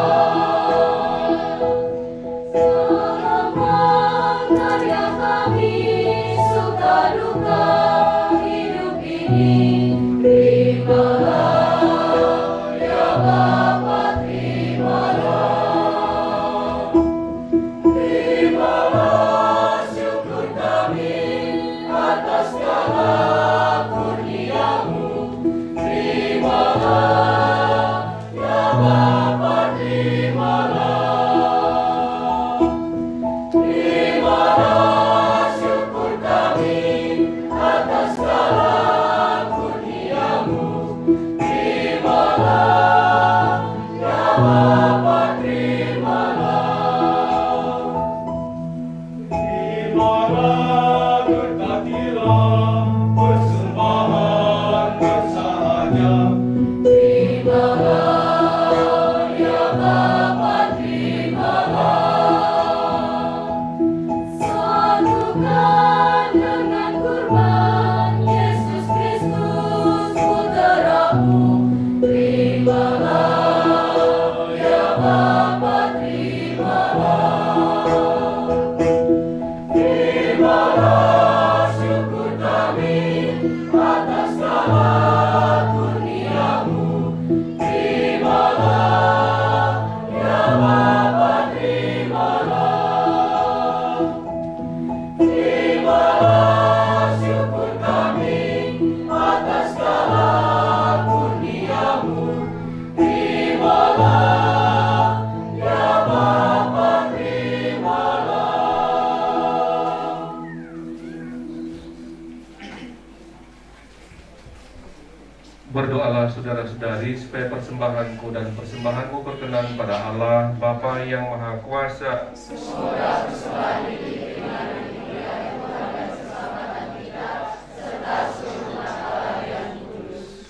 Speaker 2: Berdoalah saudara-saudari supaya persembahanku dan persembahanmu berkenan pada Allah Bapa yang Maha Kuasa.
Speaker 3: Semoga persembahan ini diterima dan dimuliakan Tuhan dan keselamatan kita serta seluruh umat Allah yang kudus.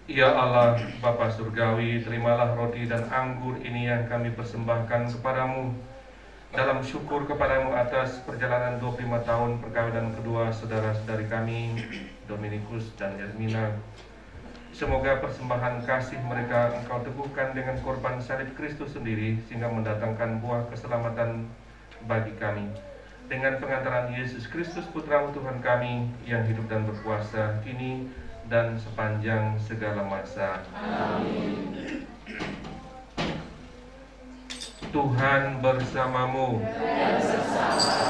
Speaker 2: Ya Allah, Bapa Surgawi, terimalah roti dan anggur ini yang kami persembahkan kepadamu dalam syukur kepadamu atas perjalanan 25 tahun perkawinan kedua saudara-saudari kami, Dominikus dan Ermina. Semoga persembahan kasih mereka Engkau teguhkan dengan korban salib Kristus sendiri, sehingga mendatangkan buah keselamatan bagi kami. Dengan pengantaran Yesus Kristus Putra Tuhan kami, yang hidup dan berkuasa kini dan sepanjang segala masa.
Speaker 3: Amin.
Speaker 2: Tuhan bersamamu.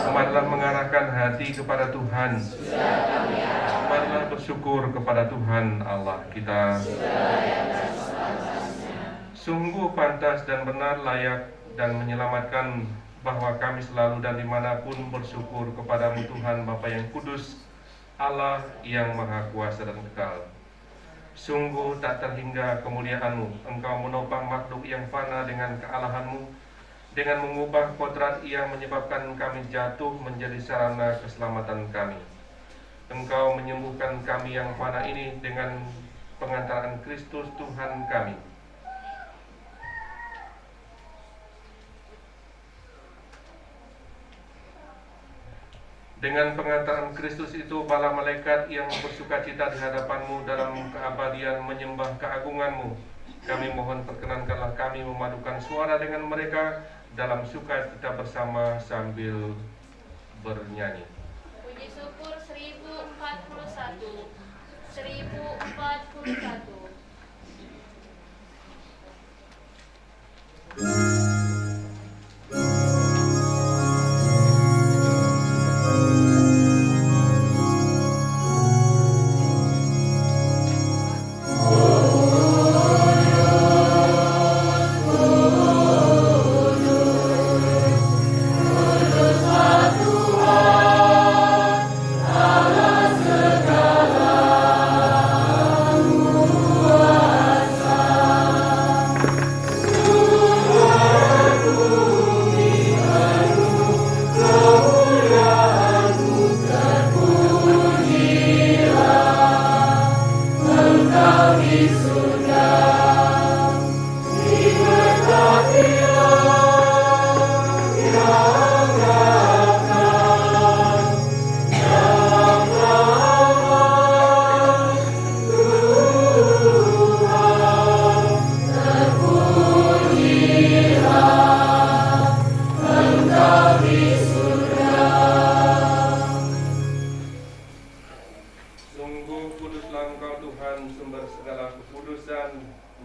Speaker 2: Marilah mengarahkan hati kepada Tuhan. Marilah bersyukur kepada Tuhan Allah kita. Sungguh pantas dan benar, layak dan menyelamatkan bahwa kami selalu dan dimanapun bersyukur kepadamu Tuhan Bapa yang kudus, Allah yang maha kuasa dan kekal. Sungguh tak terhingga kemuliaan-Mu. Engkau menopang makhluk yang fana dengan kealahan-Mu. Dengan mengubah kodrat yang menyebabkan kami jatuh menjadi sarana keselamatan kami. Engkau menyembuhkan kami yang fana ini dengan pengantaran Kristus Tuhan kami. Dengan pengantaran Kristus itu, bala malaikat yang bersukacita di hadapan-Mu dalam keabadian menyembah keagungan-Mu. Kami mohon perkenankanlah kami memadukan suara dengan mereka dalam sukacita bersama sambil bernyanyi.
Speaker 9: Puji syukur 1041. 1041.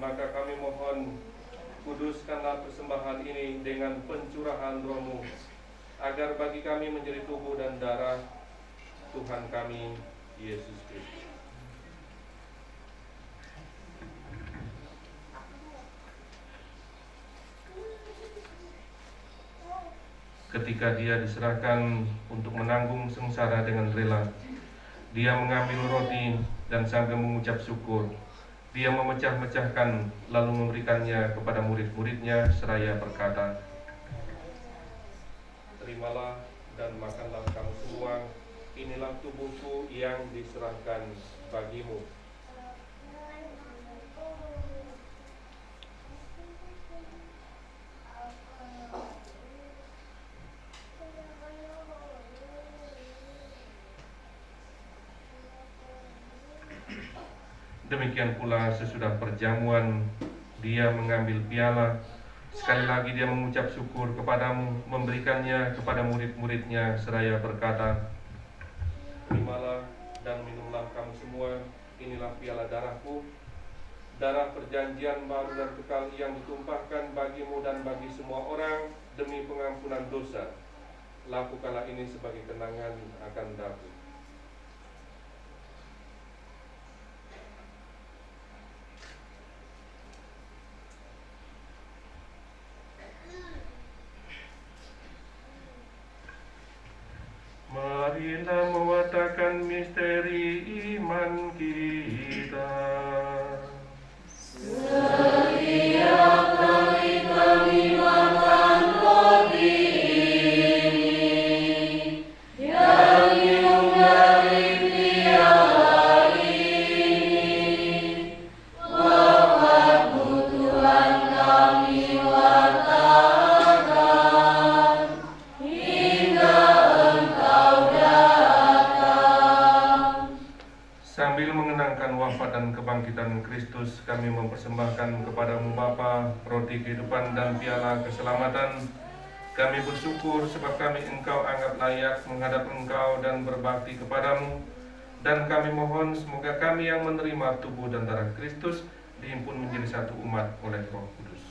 Speaker 2: Maka kami mohon, kuduskanlah persembahan ini dengan pencurahan Roh-Mu, agar bagi kami menjadi tubuh dan darah Tuhan kami, Yesus Kristus. Ketika Dia diserahkan untuk menanggung sengsara dengan rela, Dia mengambil roti dan sambil mengucap syukur, Dia memecah-mecahkan lalu memberikannya kepada murid-muridnya seraya berkata, "Terimalah dan makanlah kamu semua, inilah tubuhku yang diserahkan bagimu." Demikian pula sesudah perjamuan, Dia mengambil piala. Sekali lagi Dia mengucap syukur kepadamu, memberikannya kepada murid-muridnya seraya berkata, "Terimalah dan minumlah kamu semua, inilah piala darahku, darah perjanjian baru dan kekal yang ditumpahkan bagimu dan bagi semua orang demi pengampunan dosa. Lakukanlah ini sebagai kenangan akan daku." Marilah mewatakan misteri iman kita. mengenangkan wafat dan kebangkitan Kristus, kami mempersembahkan kepadamu Bapa roti kehidupan dan piala keselamatan. Kami bersyukur sebab kami Engkau anggap layak menghadap Engkau dan berbakti kepadamu. Dan kami mohon semoga kami yang menerima tubuh dan darah Kristus dihimpun menjadi satu umat oleh Roh Kudus.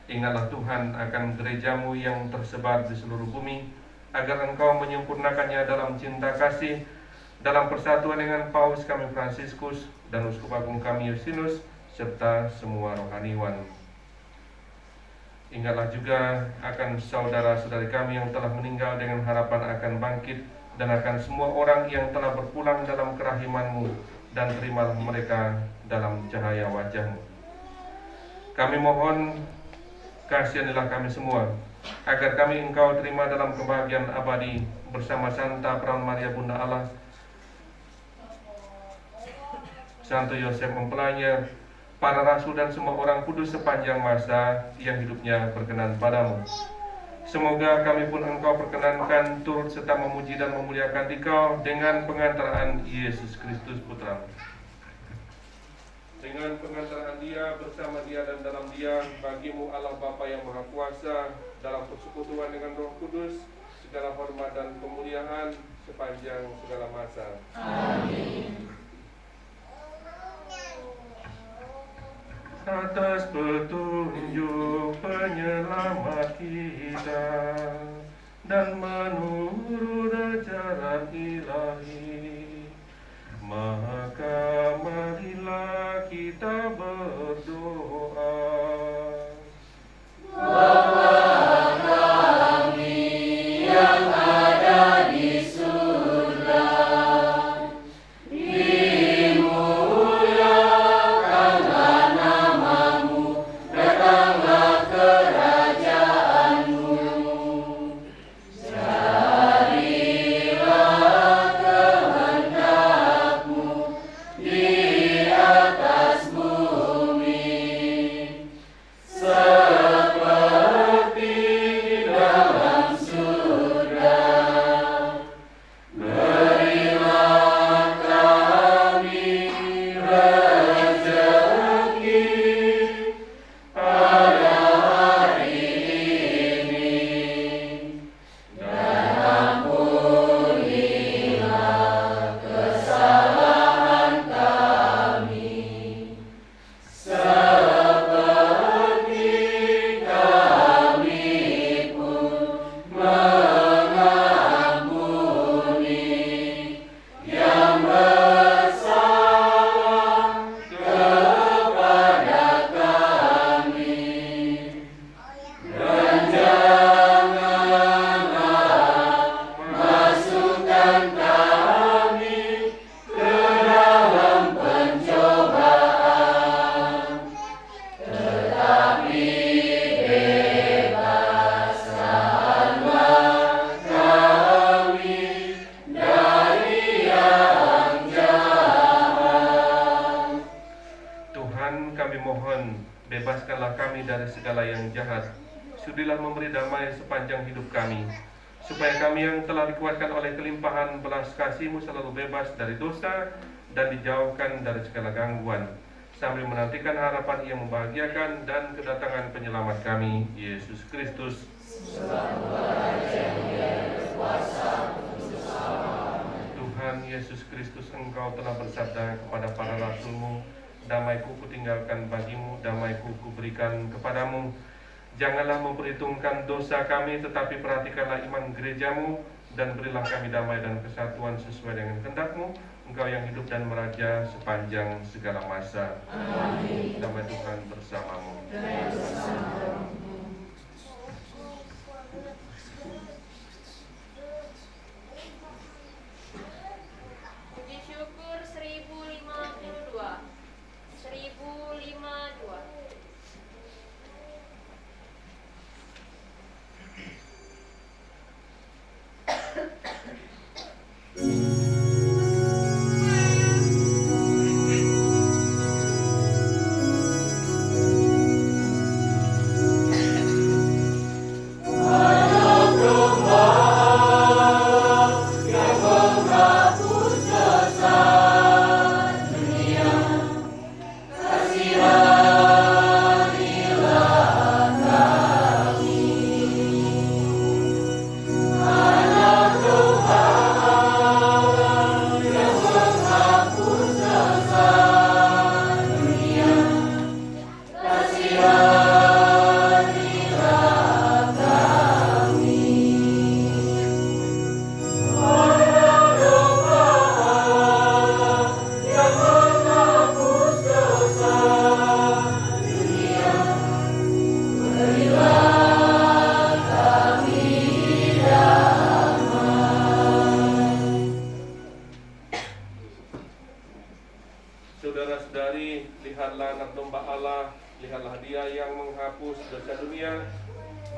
Speaker 2: Ingatlah Tuhan akan gerejamu yang tersebar di seluruh bumi, agar Engkau menyempurnakannya dalam cinta kasih, dalam persatuan dengan Paus kami Fransiskus dan Uskup Agung kami Yusinus, serta semua rohaniwan. Ingatlah juga akan saudara-saudari kami yang telah meninggal dengan harapan akan bangkit, dan akan semua orang yang telah berpulang dalam kerahiman-Mu, dan terimalah mereka dalam cahaya wajah-Mu. Kami mohon, kasihanilah kami semua, agar kami Engkau terima dalam kebahagiaan abadi bersama Santa Perawan Maria Bunda Allah, Santo Yosef mempelainya, para rasul dan semua orang kudus sepanjang masa yang hidupnya berkenan padamu. Semoga kami pun Engkau perkenankan turut serta memuji dan memuliakan Dikau dengan pengantaraan Yesus Kristus Putra-Mu. Dengan pengantaraan Dia, bersama Dia dan dalam Dia, bagimu Allah Bapa yang Maha Kuasa, dalam persekutuan dengan Roh Kudus, segala hormat dan kemuliaan sepanjang segala masa. Amin. Atas petunjuk penyelamat kita dan menurut ajaran ilahi, maka marilah kita berdoa.
Speaker 3: Bapa kami yang ada di surga,
Speaker 2: bebaskanlah kami dari segala yang jahat. Sudilah memberi damai sepanjang hidup kami, supaya kami yang telah dikuatkan oleh kelimpahan belas kasih-Mu selalu bebas dari dosa dan dijauhkan dari segala gangguan, sambil menantikan harapan yang membahagiakan dan kedatangan penyelamat kami, Yesus Kristus. Tuhan Yesus Kristus, Engkau telah bersabda kepada para rasul-Mu, damai-Ku kutinggalkan bagimu, damai-Ku kuberikan kepadamu. Janganlah memperhitungkan dosa kami, tetapi perhatikanlah iman gereja-Mu, dan berilah kami damai dan kesatuan sesuai dengan kehendak-Mu, Engkau yang hidup dan meraja sepanjang segala masa. Amin. Damai Tuhan bersamamu.
Speaker 9: Puji syukur 1052. 1052.
Speaker 2: Saudara-saudari, lihatlah anak domba Allah, lihatlah dia yang menghapus dosa dunia.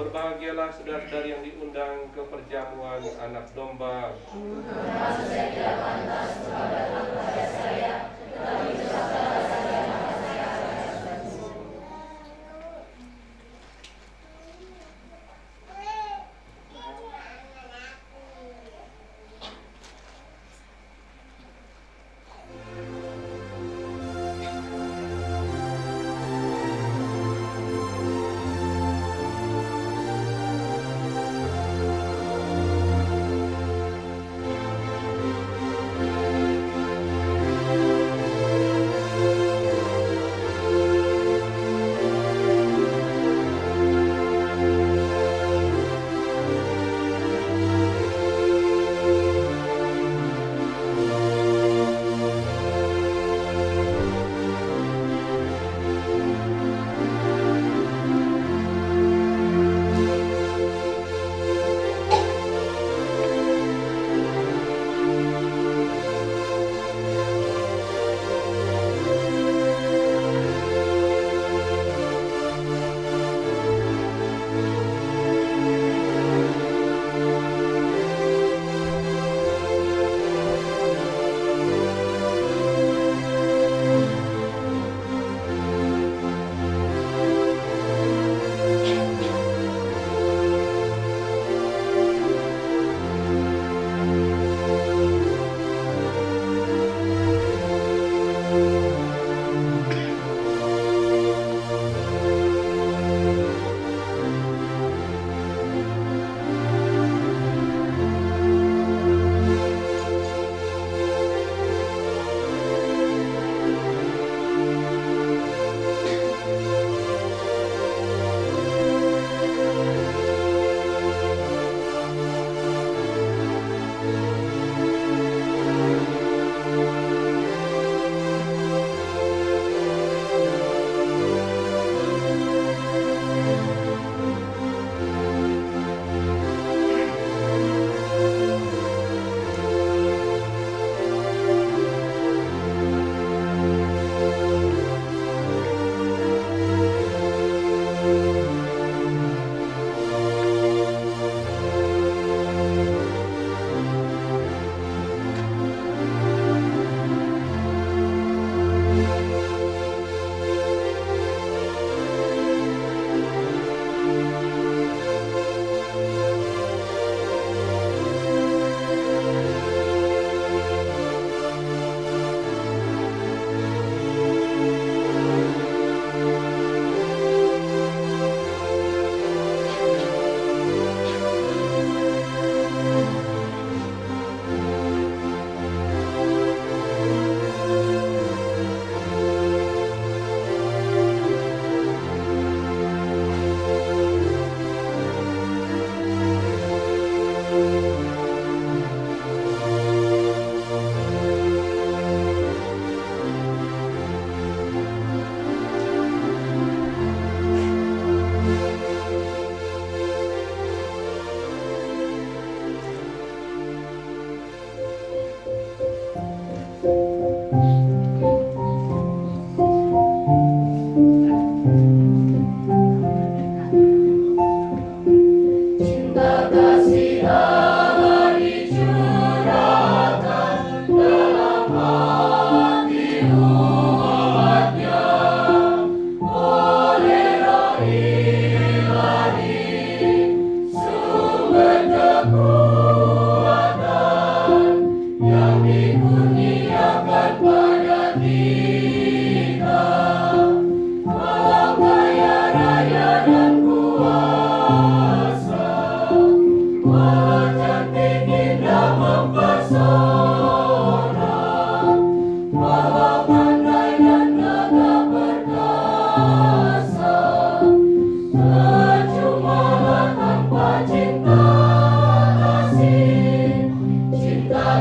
Speaker 2: Berbahagialah saudara-saudari yang diundang ke perjamuan anak domba.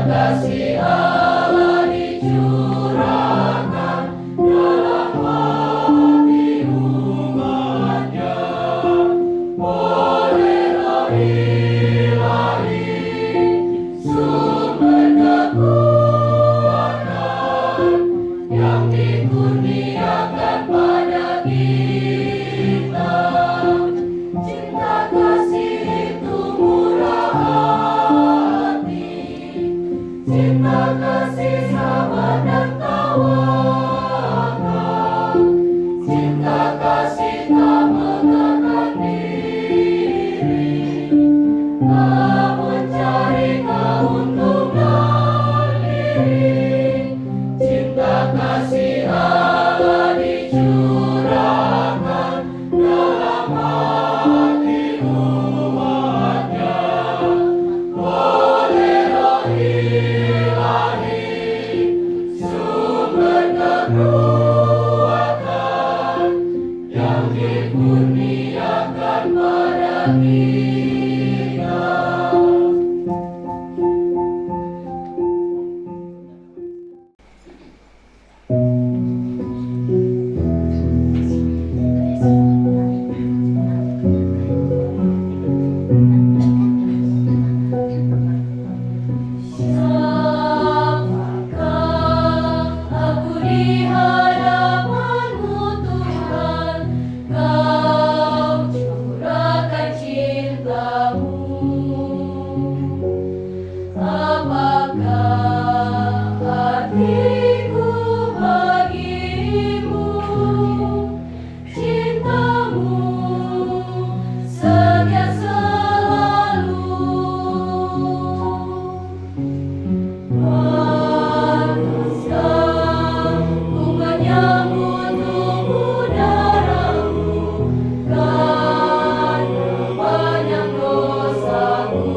Speaker 3: Kasih Allah dicurahkan. dikurniakan pada kita. Cinta kasih itu murah hati, cinta kasih sabar dan tawakal, cinta kasih tak megahkan diri, tak mencari keuntungan diri. Cinta kasih Allah dicurahkan dalam hati umatnya oleh Roh Ilahi, sumber kekuatan yang dikurniakan pada kita. Siapakah aku di hadapan-Mu Tuhan, Kau curahkan cinta-Mu. Apakah artiku bagimu, cinta-Mu setia selalu. Pantaskah ku menyambut tubuh darah-Mu, karena banyak dosaku.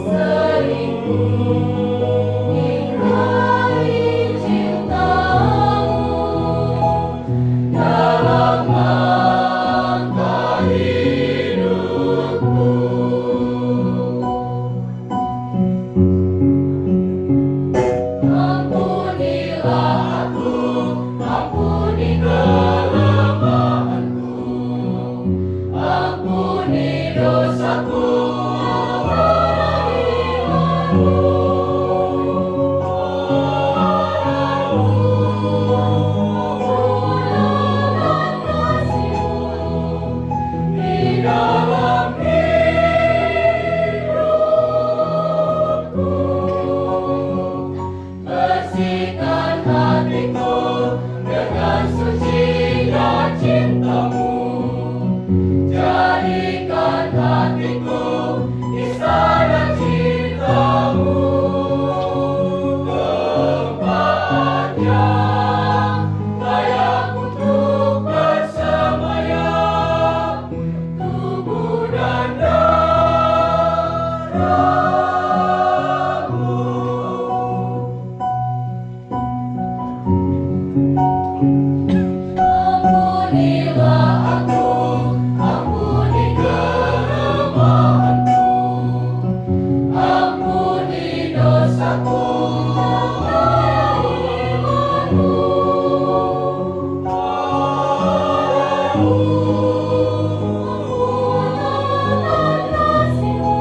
Speaker 3: Sering ku ingkari cinta-Mu dalam langkah hidupku. Ampunilah aku, ampuni kelemahanku, ampuni dosaku, ampunlah kasih-Mu di dalam hidupku. Bersihkan hatiku dengan sucinya cinta-Mu, jadikan hatiku istana cinta-Mu, tempat yang layak untuk bersemayam tubuh dan darah-Mu. Ampunilah aku, ampuni kelemahanku, ampuni dosaku, iman-Mu. Ampunlah kasih-Mu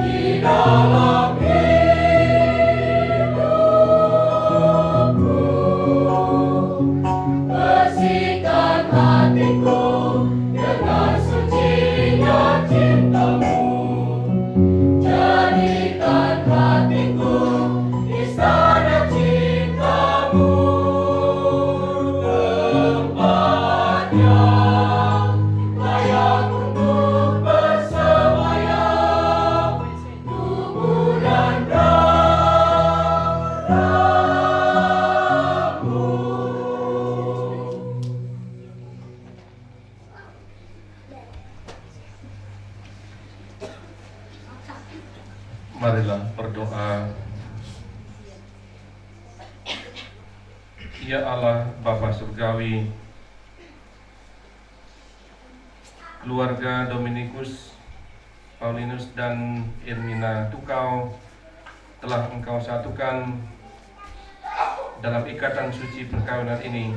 Speaker 3: di dalam hidupku. Bersihkan hatiku dengan sucinya cinta-Mu, jadikan hatiku istana cinta-Mu, tempat yang layak untuk bersemayam tubuh dan darah-Mu.
Speaker 2: Marilah berdoa. Ya Allah Bapa Surgawi, keluarga Dominikus, Paulinus dan Irmina Tukau telah Engkau satukan dalam ikatan suci perkawinan ini,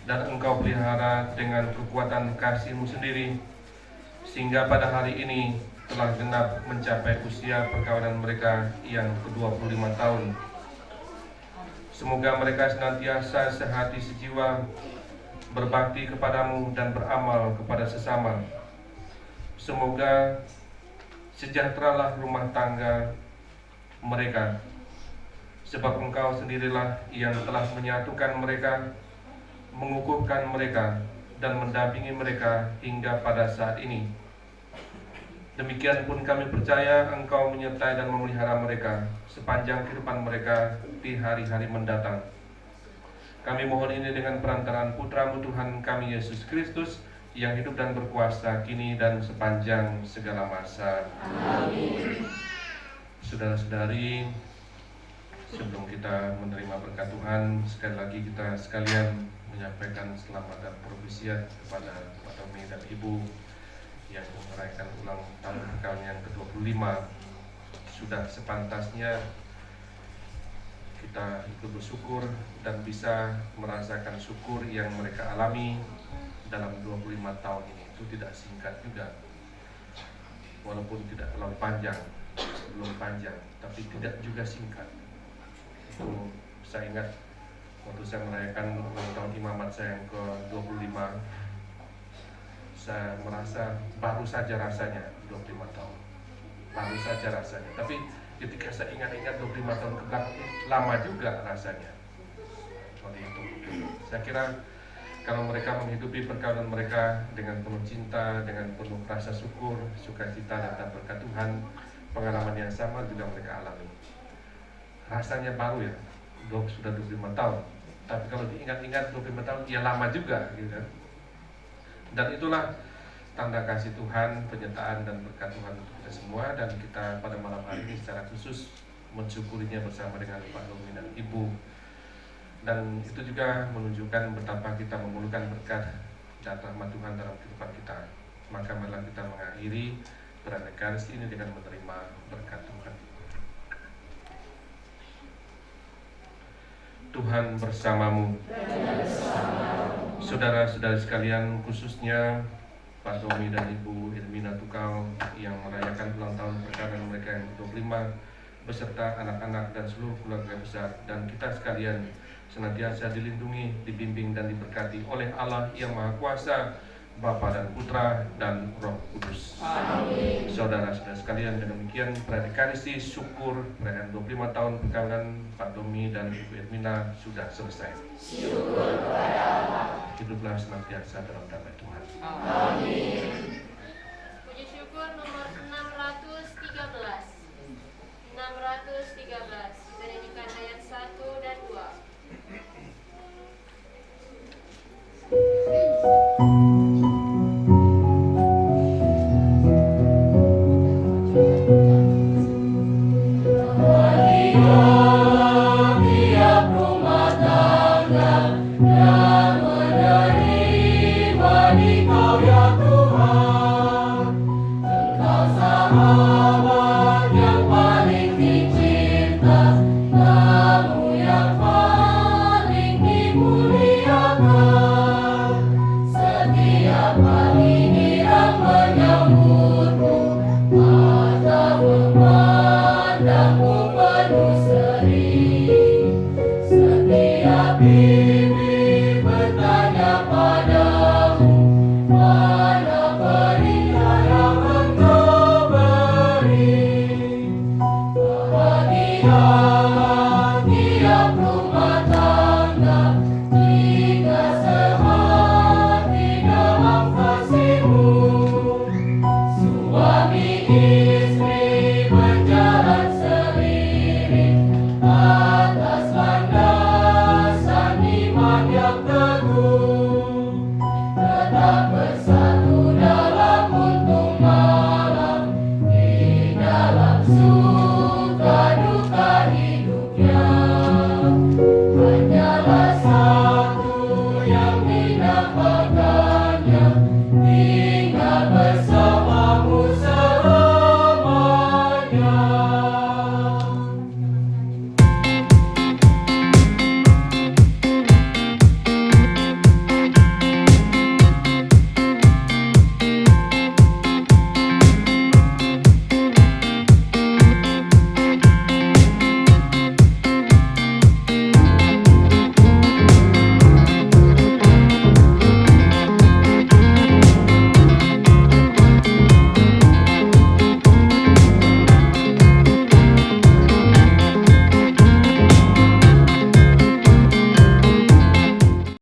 Speaker 2: dan Engkau pelihara dengan kekuatan kasih-Mu sendiri, sehingga pada hari ini telah genap mencapai usia perkawinan mereka yang ke-25 tahun. Semoga mereka senantiasa sehati sejiwa, berbakti kepadamu dan beramal kepada sesama. Semoga sejahteralah rumah tangga mereka, sebab Engkau sendirilah yang telah menyatukan mereka, mengukuhkan mereka, dan mendampingi mereka hingga pada saat ini. Demikian pun kami percaya Engkau menyertai dan memelihara mereka sepanjang kehidupan mereka di hari-hari mendatang. Kami mohon ini dengan perantaraan Putra-Mu Tuhan kami Yesus Kristus, yang hidup dan berkuasa kini dan sepanjang segala masa. Amin. Saudara-saudari, sebelum kita menerima berkat Tuhan, sekali lagi kita sekalian menyampaikan selamat dan propisiat kepada Pak Tommy dan Ibu yang merayakan ulang tahun perkawinan yang ke-25. Sudah sepantasnya kita ikut bersyukur dan bisa merasakan syukur yang mereka alami dalam 25 tahun ini. Itu tidak singkat juga, walaupun tidak terlalu panjang, belum panjang, tapi tidak juga singkat. Itu saya ingat waktu saya merayakan ulang tahun imamat saya yang ke-25, saya merasa baru saja rasanya 25 tahun, baru saja rasanya. Tapi ketika saya ingat-ingat 25 tahun ke belakang, lama juga rasanya. Seperti itu. Saya kira kalau mereka menghidupi perkawinan mereka dengan penuh cinta, dengan penuh rasa syukur, sukacita dan berkat Tuhan, pengalaman yang sama juga mereka alami. Rasanya baru ya, sudah 25 tahun. Tapi kalau diingat-ingat 25 tahun, ya lama juga gitu kan. Dan itulah tanda kasih Tuhan, penyertaan dan berkat Tuhan untuk kita semua. Dan kita pada malam hari ini secara khusus mensyukurinya bersama dengan Pak Tommy dan Ibu. Dan itu juga menunjukkan betapa kita memerlukan berkat dan rahmat Tuhan dalam kehidupan kita. Maka marilah kita mengakhiri Eucharistia ini dengan menerima berkat Tuhan. Tuhan bersamamu. Saudara-saudari sekalian, khususnya Pak Tommy dan Ibu Irmina Tukau yang merayakan ulang tahun perkawinan mereka yang ke-25 beserta anak-anak dan seluruh keluarga besar, dan kita sekalian senantiasa dilindungi, dibimbing dan diberkati oleh Allah yang Maha Kuasa, Bapa dan Putra dan Roh Kudus. Amin. Saudara-saudara sekalian, dengan demikian Eucharistia syukur perayaan 25 tahun perkawinan Pak Tommy dan Ibu Irmina sudah selesai. Syukur kepada Allah. Hiduplah senantiasa dalam damai Tuhan. Amin.